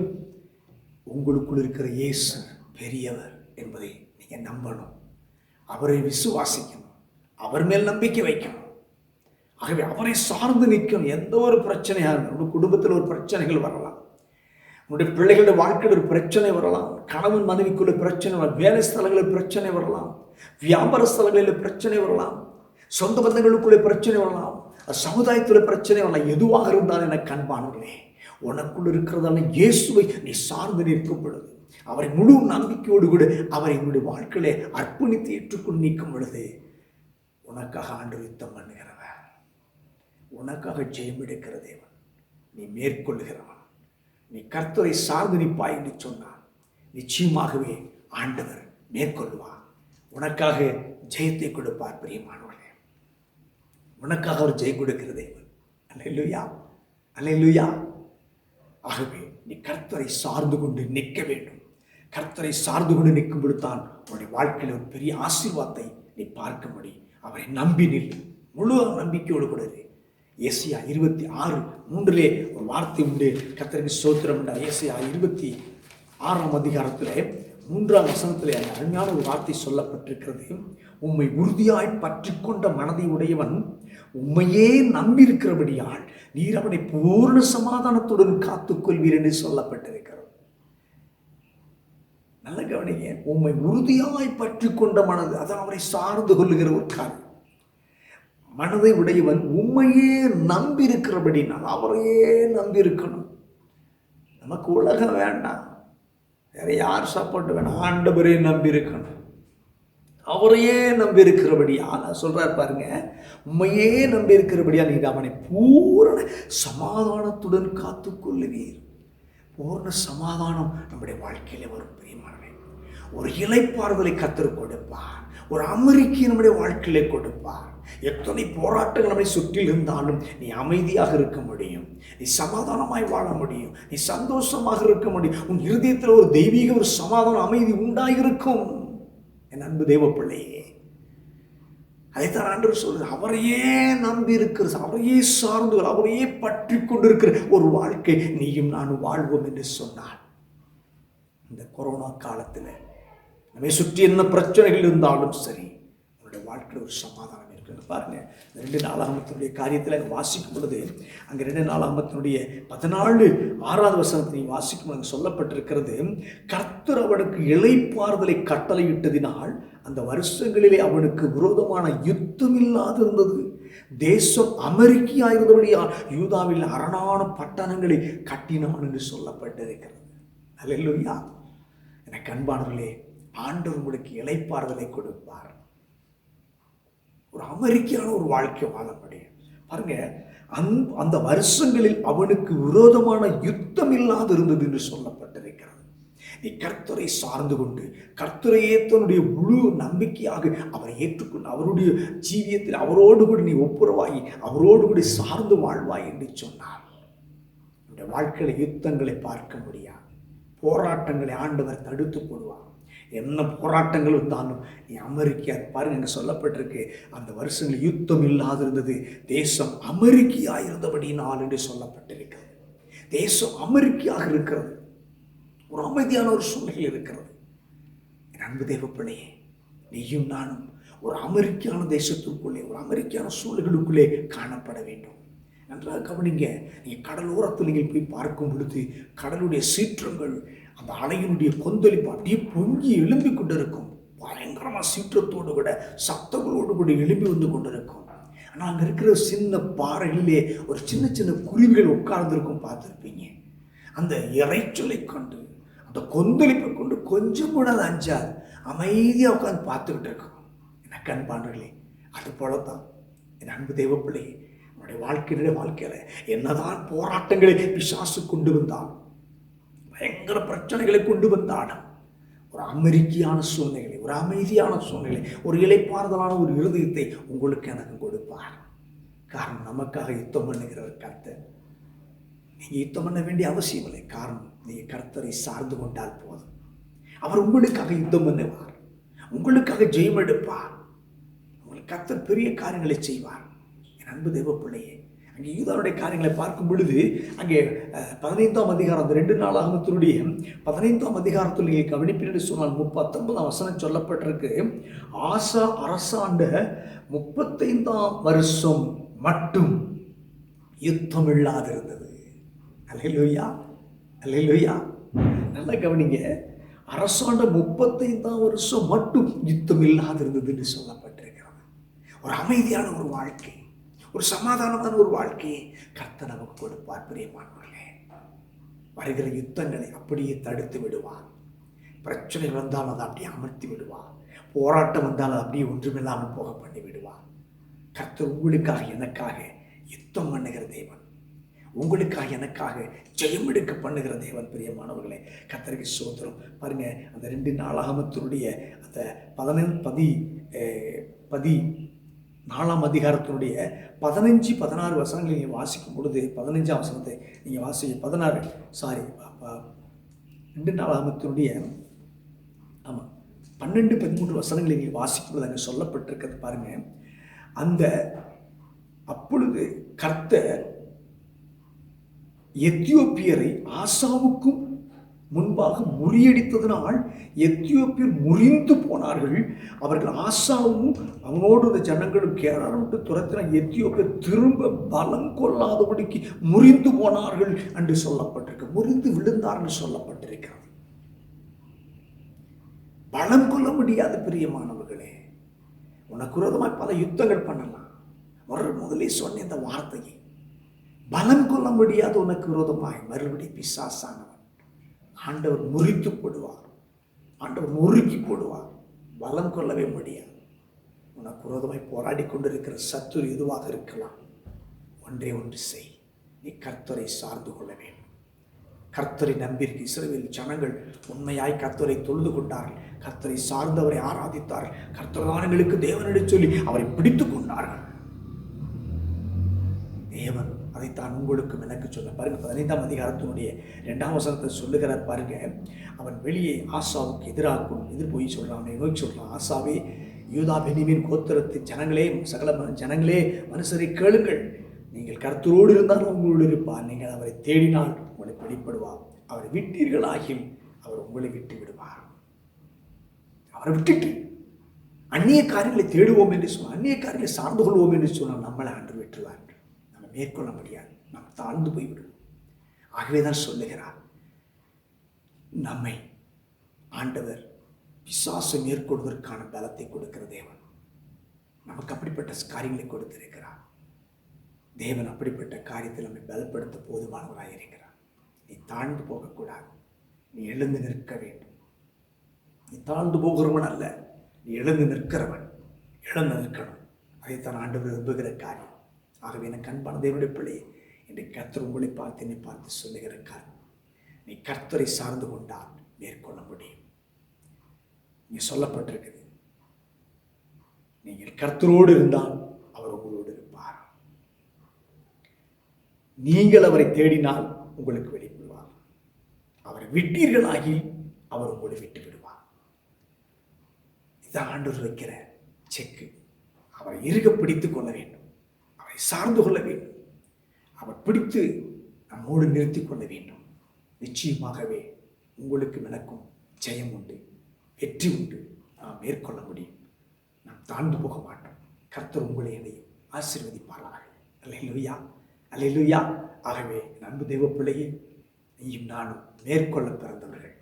உங்களுக்குள் இருக்கிற இயேசு பெரியவர் என்பதை நீங்க நம்பணும், அவரை விசுவாசிக்கணும், அவர் மேல் நம்பிக்கை வைக்கணும். ஆகவே அவரை சார்ந்து நிற்கணும். எந்த ஒரு பிரச்சனையாக இருந்தாலும், உங்களுடைய குடும்பத்தில் ஒரு பிரச்சனைகள் வரலாம், உங்களுடைய பிள்ளைகளுடைய வாழ்க்கையில் ஒரு பிரச்சனை வரலாம், கணவன் மனைவிக்குள்ள பிரச்சனை வரலாம், வேலை ஸ்தலங்களில் பிரச்சனை வரலாம், வியாபார ஸ்தலங்களில் பிரச்சனை வரலாம், சொந்த பந்தங்களுக்குள்ளே பிரச்சனை வரலாம், சமுதாயத்தில் பிரச்சனை வரலாம். எதுவாக இருந்தாலும் எனக்கு அன்பானவர்களே, உனக்குள் இருக்கிறதான இயேசுவை நீ சார்ந்து நிற்கும் பொழுது, அவரை முழு நம்பிக்கையோடு கூட அவரை உங்களுடைய வாழ்க்கையிலே அர்ப்பணித்து ஏற்றுக்கொண்டு நிற்கும் பொழுது, உனக்காக ஆண்டவர் யுத்தம் பண்ணுகிறவர், உனக்காக ஜெயம் எடுக்கிற தேவன், நீ மேற்கொள்ளுகிறவன், நீ கர்த்தரை சார்ந்து நிற்பாய் என்று சொன்னான். நிச்சயமாகவே ஆண்டவர் மேற்கொள்வார், உனக்காக ஜெயத்தை கொடுப்பார். பிரியமானவர்களே, உனக்காக அவர் ஜெயம் கொடுக்கிற தேவன். அல்லேலூயா, அல்லேலூயா. ஆகவே நீ கர்த்தரை சார்ந்து கொண்டு நிற்க வேண்டும். கர்த்தரை சார்ந்து கொண்டு நிற்கும் பொழுதுதான் உன்னுடைய வாழ்க்கையில் ஒரு பெரிய ஆசீர்வாதத்தை நீ பார்க்க முடியும். அவரை நம்பி நில், முழு நம்பிக்கையோடு கூட. ஏசாயா 26:3 ஒரு வார்த்தை உண்டு. கர்த்தருக்கு ஸ்தோத்திரம் என்றார். ஏசாயா 26 அதிகாரத்தில் 3ஆம் வசனத்திலே அந்த அருமையான ஒரு வார்த்தை சொல்லப்பட்டிருக்கிறது. உம்மை உறுதியாய் பற்றி கொண்ட மனதை உடையவன் உம்மையே நம்பியிருக்கிறபடியால் நீர் அவனை பூர்ண சமாதானத்துடன் காத்துக்கொள்வீர் என்று சொல்லப்பட்டிருக்கிறது. நல்ல கவனிங்க, உம்மை உறுதியாய் பற்றி கொண்ட மனது, அதான் அவரை சார்ந்து கொள்ளுகிற ஒரு காரியம். மனதை உடையவன் உண்மையே நம்பி இருக்கிறபடினால் அவரையே நம்பி இருக்கணும். நமக்கு உலகம் வேண்டாம், வேற யார் சப்போர்ட் வேணாம், ஆண்டவரே நம்பி இருக்கணும். அவரையே நம்பி இருக்கிறபடியா சொல்றார் பாருங்க, உண்மையே நம்பி இருக்கிறபடியா நீர் அவனை பூரண சமாதானத்துடன் காத்துக்கொள்ளுவீர். பூர்ண சமாதானம் நம்முடைய வாழ்க்கையில வரும். பிரியமானவர்களே, ஒரு இளைப்பாறுதலை கர்த்தர் கொடுப்பார், ஒரு அமெரிக்கை நம்முடைய வாழ்க்கையிலே கொடுப்பார். எத்தனை போராட்டங்கள் நம்மை சுற்றி இருந்தாலும் நீ அமைதியாக இருக்க முடியும், நீ சமாதானமாய் வாழ முடியும், நீ சந்தோஷமாக இருக்க முடியும். உன் இருதயத்தில் ஒரு தெய்வீக ஒரு சமாதான அமைதி உண்டாயிருக்கும். என் அன்பு தேவ பிள்ளையே, அதைத்தான் ஆண்டவர் சொல்றார். அவரையே நம்பி இருக்கிற, அவரையே சார்ந்து, அவரையே பற்றி கொண்டிருக்கிற ஒரு வாழ்க்கை நீயும் நானும் வாழ்வோம் என்று சொன்னார். இந்த கொரோனா காலத்தில் நம்மை சுற்றி என்ன பிரச்சனைகள் இருந்தாலும் சரி, உங்களுடைய வாழ்க்கையில் ஒரு சமாதானம் இருக்கிறது. பாருங்க, 2 நாளாகமத்தினுடைய காரியத்தில் அங்கே வாசிக்கும் பொழுது, அங்கே 2 நாளாகமத்தினுடைய 14:6 வசனத்தை வாசிக்கும் பொழுது சொல்லப்பட்டிருக்கிறது, கர்த்தர் அவனுக்கு இளைப்பாறுதலை கட்டளையிட்டதினால் அந்த வருஷங்களிலே அவனுக்கு விரோதமான யுத்தம் இல்லாதிருந்தது. தேசம் அமெரிக்கையாயிருந்தபடியால் யூதாவில் அரணான பட்டணங்களை கட்டினான் என்று சொல்லப்பட்டிருக்கிறது. அல்லேலூயா. எனக்கு அன்பானவர்களே, ஆண்டவர் உங்களுக்கு இளைப்பாறுதலை கொடுப்பார். ஒரு அமெரிக்கான ஒரு வாழ்க்கை வாழ முடியும். பாருங்க, அந்த வருஷங்களில் அவனுக்கு விரோதமான யுத்தம் இல்லாது இருந்தது என்று சொல்லப்பட்டிருக்கிறது. நீ கர்த்தரை சார்ந்து கொண்டு, கர்த்தரையே தன்னுடைய முழு நம்பிக்கையாக அவரை ஏற்றுக்கொண்டு, அவருடைய ஜீவியத்தில் அவரோடு கூட நீ ஒப்புரவாகி அவரோடு கூட சார்ந்து வாழ்வாய் என்று சொன்னார். இந்த வாழ்க்கையில யுத்தங்களை பார்க்க முடியாது, போராட்டங்களை ஆண்டவர் தடுத்து போடுவார். என்ன போராட்டங்கள் இருந்தாலும் நீ அமெரிக்கா பாருங்க, அங்கே சொல்லப்பட்டிருக்கு, அந்த வருஷங்களில் யுத்தம் இல்லாதிருந்தது, தேசம் அமெரிக்கையாயிருந்தபடினால் என்று சொல்லப்பட்டிருக்கிறது. தேசம் அமெரிக்கையாக இருக்கிறது, ஒரு அமைதியான ஒரு சூழ்நிலை இருக்கிறது. என் அன்பு தேவ பிள்ளையே, நீயும் நானும் ஒரு அமெரிக்கான தேசத்துக்குள்ளே, ஒரு அமெரிக்கான சூழல்களுக்குள்ளே காணப்பட வேண்டும். நன்றாக கவனிங்க, நீங்கள் கடலோரத்தில் நீங்கள் போய் பார்க்கும் பொழுது கடலுடைய சீற்றங்கள், அந்த அலையினுடைய கொந்தளிப்பு அப்படியே பொங்கி எழும்பி கொண்டிருக்கும். பயங்கரமாக சீற்றத்தோடு கூட சத்தங்களோடு கூட எழும்பி வந்து கொண்டிருக்கும். ஆனால் அங்கே இருக்கிற சின்ன பாறைகளிலே ஒரு சின்ன சின்ன குருவிகள் உட்கார்ந்துருக்கும், பார்த்துருப்பீங்க. அந்த இறைச்சலை கொண்டு அந்த கொந்தளிப்பை கொண்டு கொஞ்சம் கூட அது அஞ்சாது, அமைதியாக உட்காந்து பார்த்துக்கிட்டு இருக்கும். எனக்கு அன்பானவர்களே, அது போலத்தான் என் அன்பு தெய்வ பிள்ளை, நம்முடைய வாழ்க்கையில் என்னதான் போராட்டங்களை பிசாசு கொண்டு வந்தாலும், பயங்கர பிரச்சனைகளை கொண்டு வந்தாலும், ஒரு அமைதியான சூழ்நிலை, ஒரு அமைதியான சூழ்நிலை, ஒரு இளைப்பாறுதலான ஒரு இருதயத்தை உங்களுக்கு எனக்கு கொடுப்பார். காரணம், நமக்காக யுத்தம் பண்ணுகிறவர் கர்த்தர். நீங்கள் யுத்தம் பண்ண வேண்டிய அவசியம் இல்லை. காரணம், நீங்கள் கர்த்தரை சார்ந்து கொண்டால் போதும். அவர் உங்களுக்காக யுத்தம் பண்ணுவார், உங்களுக்காக ஜெயம் எடுப்பார். உங்களுக்கு கர்த்தர் பெரிய காரியங்களை செய்வார். என் அன்பு தெய்வ பிள்ளையே, அங்கே யூதாவுடைய காரியங்களை பார்க்கும் பொழுது அங்கே 15ஆம் அதிகாரம், அந்த 2 நாளாகமத்தினுடைய 15ஆம் அதிகாரத்தில் நீங்கள் கவனிப்பீர்கள் சொன்னால் 19ஆம் வசனம் சொல்லப்பட்டிருக்கு. ஆசா அரசாண்ட 35ஆம் வருஷம் மட்டும் யுத்தம் இல்லாதிருந்தது. அல்லேலூயா, அல்லேலூயா. நல்லா கவனிங்க, அரசாண்ட 35ஆம் வருஷம் மட்டும் யுத்தம் இல்லாதிருந்தது என்று சொல்லப்பட்டிருக்கிறது. ஒரு அமைதியான ஒரு வாழ்க்கை, ஒரு சமாதானமான ஒரு வாழ்க்கையை கர்த்தர் நமக்கு கொடுப்பார். பிரியமானவர்களே, வருகிற யுத்தங்களை அப்படியே தடுத்து விடுவார். பிரச்சனை வந்தால் அதை அப்படியே அமர்த்தி விடுவார். போராட்டம் வந்தால் அதை அப்படியே ஒன்றுமில்லாமல் போக பண்ணி விடுவார். கர்த்தர் உங்களுக்காக எனக்காக யுத்தம் பண்ணுகிற தேவன், உங்களுக்காக எனக்காக ஜெயம் எடுக்க பண்ணுகிற தேவன். பிரியமானவர்களே, கர்த்தருக்கு ஸ்தோத்திரம். பாருங்க, அந்த 2 நாளாகமத்தினுடைய அந்த 14ஆம் அதிகாரத்தினுடைய 15, 16 வசனங்களை நீங்கள் வாசிக்கும் பொழுது, 15ஆம் வசனத்தை நீங்கள் வாசிக்க 2 நாளாகமத்தினுடைய 12, 13 வசனங்களை நீங்கள் வாசிக்கும் பொழுது அங்கே சொல்லப்பட்டிருக்கிறது. பாருங்க, அப்பொழுது கர்த்தர் எத்தியோப்பியரை ஆசாவுக்கும் முன்பாக முறியடித்ததினால் எத்தியோப்பியர் முறிந்து போனார்கள். அவர்கள் ஆசாவும் அவனோடு இந்த ஜனங்களும் கேராரமிட்டு துரத்தின எத்தியோப்பியர் திரும்ப பலம் கொள்ளாதபடிக்கு முறிந்து போனார்கள் என்று சொல்லப்பட்டிருக்கு. முறிந்து விழுந்தார்கள் சொல்லப்பட்டிருக்கிறது. பலம் கொள்ள முடியாது. பிரியமானவர்களே, உனக்கு விரோதமாய் பல யுத்தங்கள் பண்ணலாம். முதலே சொன்ன இந்த வார்த்தையை, பலம் கொள்ள முடியாது உனக்கு விரோதமாய் மறுபடி பிசாசானவன் ஆண்டவர் முறித்து போடுவார், ஆண்டவர் முறுக்கி போடுவார். பலம் கொள்ளவே முடியாது. உனக்கு விரோதமாய் போராடி கொண்டிருக்கிற சத்துரு எதுவாக இருக்கலாம், ஒன்றே ஒன்று செய், நீ கர்த்தரை சார்ந்து கொள்ள வேண்டும். கர்த்தரை நம்பியிருக்கு இஸ்ரவேல் ஜனங்கள் உண்மையாய் கர்த்தரை தொழுது கொண்டார்கள், கர்த்தரை சார்ந்தவரை ஆராதித்தார்கள், கர்த்தர்தானங்களுக்கு தேவனிடம் சொல்லி அவரை பிடித்து கொண்டார்கள். தேவன் அதைத்தான் உங்களுக்கும் எனக்கு சொல்ல. பாருங்க, 15ஆம் அதிகாரத்தினுடைய 2ஆம் வசனத்தை சொல்லுகிறார். பாருங்க, அவன் வெளியே ஆசாவுக்கு எதிர் போய் சொல்றான், நோக்கி சொல்றான், ஆசாவே, யூதா பென்யமீன் கோத்திரத்தின் ஜனங்களே, சகல ஜனங்களே, மனுஷரை கேளுங்கள். நீங்கள் கர்த்தரோடு இருந்தால் உங்களோடு இருப்பார், நீங்கள் அவரை தேடினால் உங்களுக்கு வெளிப்படுவார். அவரை விட்டீர்களாகில் அவர் உங்களை விட்டு விடுவார். அவரை விட்டுட்டு அந்நிய காரியங்களை தேடுவோம் என்று சொன்னால், அந்நிய காரியங்களை சார்ந்து கொள்வோம் என்று சொன்னால் நம்மளை ஆண்டு விட்டுருவார். நம்ம மேற்கொள்ள முடியாது, நாம் தாழ்ந்து போய்விடுவோம். ஆகவேதான் சொல்லுகிறார், நம்மை ஆண்டவர் பிசாசை மேற்கொள்வதற்கான பலத்தை கொடுக்கிற தேவன். நமக்கு அப்படிப்பட்ட காரியங்களை கொடுத்திருக்கிறார். தேவன் அப்படிப்பட்ட காரியத்தில் நம்மை பலப்படுத்த போதுமானவராக இருக்கிறார். நீ தாழ்ந்து போகக்கூடாது, நீ எழுந்து நிற்க வேண்டும். நீ தாழ்ந்து போகிறவன் அல்ல, நீ எழுந்து நிற்கிறவன். எழுந்து நிற்கணும். அதைத்தான் ஆண்டவர் விரும்புகிற காரியம். ஆகவே எனக்கு அன்பான தேவனுடைய பிள்ளை, இன்றைக்கு கர்த்தர் உங்களை பார்த்து என்னை பார்த்து சொல்லுகிற காரியம், நீ கர்த்தரை சார்ந்து கொண்டால் மேற்கொள்ள முடியும். நீ சொல்லப்பட்டிருக்குது, நீங்கள் கர்த்தரோடு இருந்தால் அவர் உங்களோடு இருப்பார். நீங்கள் அவரை தேடினால் உங்களுக்கு வெளிப்படுவார். அவரை விட்டீர்களாகி அவர் உங்களை விட்டு விடுவார். இதான் ஆண்டவர் வைக்கிற செக்கு. அவரை இறுக பிடித்துக் கொள்ள வேண்டும், அவரை சார்ந்து கொள்ள வேண்டும், அவர் பிடித்து நம்மோடு நிறுத்தி கொள்ள வேண்டும். நிச்சயமாகவே உங்களுக்கு எனக்கும் ஜெயம் உண்டு, வெற்றி உண்டு. நாம் மேற்கொள்ள முடியும். நாம் தாழ்ந்து போக மாட்டோம். கர்த்தர் உங்களை என்னையும் ஆசீர்வதிப்பாராக. அல்லேலூயா, அல்லேலூயா. ஆகவே அன்பு தெய்வ பிள்ளையே, நீயும் நானும் மேற்கொள்ள பிறந்தவர்கள்.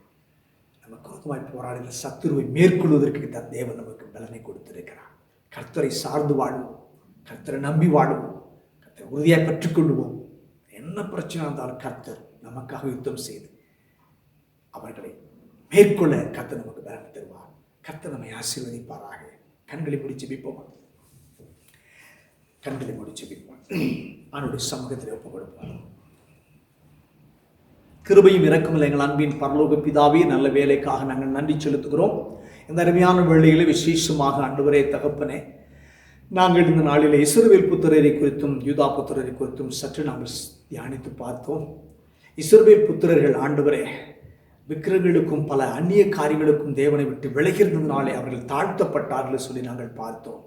விரோதமாய் போராடுகிற சத்துருவை மேற்கொள்வதற்கு தன் தேவன் நமக்கு பலனை கொடுத்திருக்கிறார். கர்த்தரை சார்ந்து வாழ்வோம், கர்த்தரை நம்பி வாழ்வோம், கர்த்தரை உறுதியாக பெற்றுக்கொள்வோம். என்ன பிரச்சனை இருந்தாலும் கர்த்தர் நமக்காக யுத்தம் செய்து அவர்களை மேற்கொள்ள கர்த்தர் நமக்கு பலன் தருவார். கர்த்தர் நம்மை ஆசீர்வதிப்பாராக. கண்களை மூடி ஜெபிப்போம். கண்களை மூடி ஜெபிப்போம். அவனுடைய சமூகத்தில் ஒப்புக் கொடுப்பார். கிருபையும் இரக்கமுள்ள எங்கள் அன்பின் பரலோக பிதாவே, நல்ல வேலைக்காக நாங்கள் நன்றி செலுத்துகிறோம். இந்த அருமையான வேளையிலே விசேஷமாக ஆண்டவரே தகப்பனே, நாங்கள் இந்த நாளில் இஸ்ரவேல் புத்திரரை குறித்தும் யூதா புத்திரரை குறித்தும் சற்று நாங்கள் தியானித்து பார்த்தோம். இஸ்ரவேல் புத்திரர்கள் ஆண்டவரே விக்கிரங்களுக்கும் பல அந்நிய காரியங்களுக்கும் தேவனை விட்டு விலகியிருந்ததினாலே அவர்கள் தாழ்த்தப்பட்டார்கள் சொல்லி நாங்கள் பார்த்தோம்.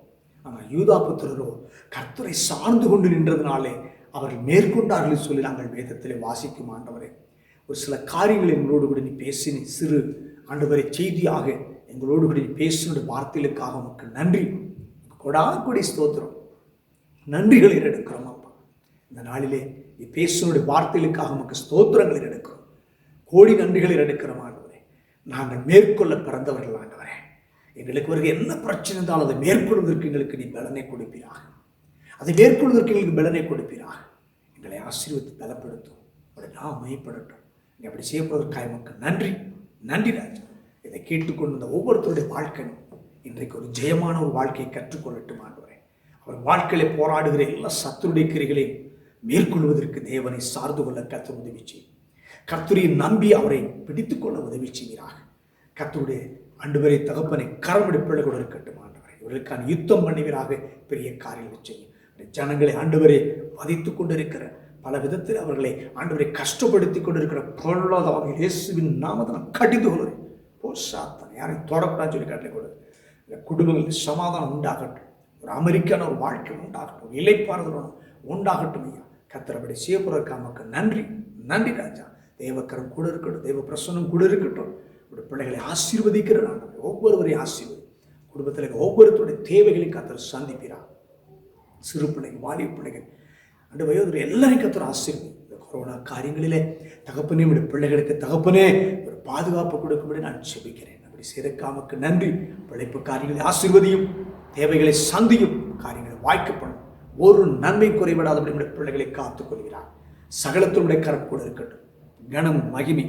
ஆனால் யூதா புத்திரரோ கர்த்தரை சார்ந்து கொண்டு நின்றதினாலே அவர்கள் மேற்கொண்டார்கள் சொல்லி நாங்கள் வேதத்திலே வாசிக்கும். ஆண்டவரே, ஒரு சில காரியங்கள் எங்களோடு கூட நீ பேசின சிறு ஆண்டவரை செய்தியாக எங்களோடு கூட நீ பேசினுடைய வார்த்தைகளுக்காக உமக்கு நன்றி, கொடாக்குடி ஸ்தோத்திரம், நன்றிகளை எடுக்கிறோம். அப்பா, இந்த நாளிலே நீ பேசினுடைய வார்த்தைகளுக்காக உமக்கு ஸ்தோத்திரங்களை எடுக்கிறோம், கோடி நன்றிகளை எடுக்கிறோம். ஆண்டவரே, நாங்கள் மேற்கொள்ள பிறந்தவர்கள். ஆண்டவரே, எங்களுக்கு ஒரு என்ன பிரச்சனை இருந்தாலும் அதை மேற்கொள்வதற்கு எங்களுக்கு நீ பலனை கொடுப்பீராக, அதை மேற்கொள்வதற்கு எங்களுக்கு பலனை கொடுப்பீராக. எங்களை ஆசீர்வதித்து பலப்படுத்தும், அப்படி நான் மையப்படட்டும். நீ அப்படி செய்யப்படுவதற்காக நமக்கு நன்றி. நன்றி ராஜா. இதை கேட்டுக்கொண்டு ஒவ்வொருத்தருடைய வாழ்க்கையும் இன்றைக்கு ஒரு ஜெயமான ஒரு வாழ்க்கையை கற்றுக்கொள்ளட்டும். ஆண்டவரே, அவர் வாழ்க்கையில போராடுகிற எல்லா சத்துருடைய கிரிகளையும் மேற்கொள்வதற்கு தேவனை சார்ந்து கொள்ள கர்த்தர் உதவி செய்யும். கர்த்தரை நம்பி அவரை பிடித்துக் கொள்ள உதவி செய்கிறார். கர்த்தருடைய ஆண்டவரை தகப்பனை கரமடி பிள்ளைகளோடு இருக்கட்டும். ஆண்டவரை இவர்களுக்கான யுத்தம் பண்ணுவீராக பெரிய காரியங்கள் செய்யும். ஜனங்களை ஆண்டவரை வதைத்துக் கொண்டிருக்கிற பல விதத்தில் அவர்களை ஆண்டவரை கஷ்டப்படுத்தி கொண்டிருக்கிற பொருளாதார இயேசுவின் நாமத்தை நான் கடிந்து கொள்கிறேன். சாத்தான் யாரையும் தொடக்கூடாதுன்னு சொல்லி கட்டளை கொடு. இந்த குடும்பங்களில் சமாதானம் உண்டாகட்டும், ஒரு அமெரிக்கான ஒரு வாழ்க்கை உண்டாகட்டும், இலைப்பாறுதல் உண்டாகட்டும். ஐயா, கர்த்தரபடி செய்யப்படுவதற்காக நமக்கு நன்றி. நன்றி ராஜா. தேவக்கரம் கூட இருக்கட்டும், தேவ பிரசன்னம் கூட இருக்கட்டும். உடைய பிள்ளைகளை ஆசீர்வதிக்கிற ஒவ்வொருவரையும் ஆசீர்வதி. குடும்பத்தில் ஒவ்வொருத்தருடைய தேவைகளையும் கர்த்தர் சந்திக்கிறார். சிறு பிள்ளைகள், வாலிப பிள்ளைகள், அந்த வயோதிகர் எல்லாரையும் கர்த்தர் ஆசீர்வதி. இந்த கொரோனா காரியங்களிலே தகப்பனே உடைய பிள்ளைகளுக்கு தகப்பனே ஒரு பாதுகாப்பு கொடுக்கும்படி நான் செபிக்கிறேன். அப்படி செய்தக்காமக்கு நன்றி. பிழைப்பு காரியங்களை ஆசீர்வதியும், தேவைகளை சந்தியும், காரியங்களை வாய்க்கப்படும். ஒரு நன்மை குறைபடாதபடி உடைய பிள்ளைகளை காத்துக் கொள்கிறார். சகலத்தினுடைய கரம் கூட இருக்கட்டும். கனம் மகிமை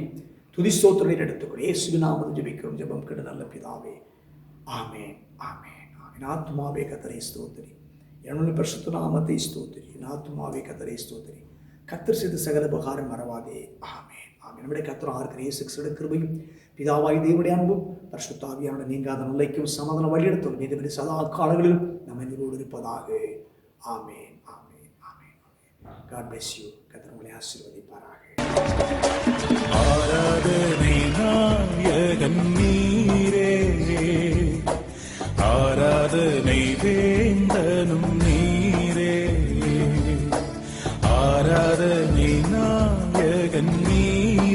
துதி ஸ்தோத்திரத்தை எடுத்துக்கொள். இயேசுவின் நாமத்தில் ஜெபிக்கிறோம். ஜெபம் கேட்ட நல்ல பிதாவே, ஆமென், ஆமென், ஆமென். ஆத்துமாவே கர்த்தரை ஸ்தோத்திரி, என்னுடைய பரிசுத்த நாமத்தை ஸ்தோத்திரி. ஆத்துமாவே கர்த்தரை ஸ்தோத்திரி. கர்த்தர் செய்த சகல உபகாரம் மறவாதே. ஆமென், ஆமென். நம்முடைய கர்த்தர் ஆகிற இயேசு கிறிஸ்துவின் கிருபையும் பிதாவாய் தேவனுடைய அன்பும் பரிசுத்த ஆவியானவருடைய நீங்காத நல்லைக்கும் சமாதான வழிநடத்தும் நீதிபதி சதா காலங்களிலும் நம்ம நீரோடு இருப்பதாக. ஆமென், ஆமென், ஆமென். God bless you. கர்த்தர் உங்களை ஆசீர்வதிப்பாராக. ஆராதனை நாயகன் நீரே, ஆராதனை வேந்தனும் நீரே, ஆராதனை நாயகன் நீரே.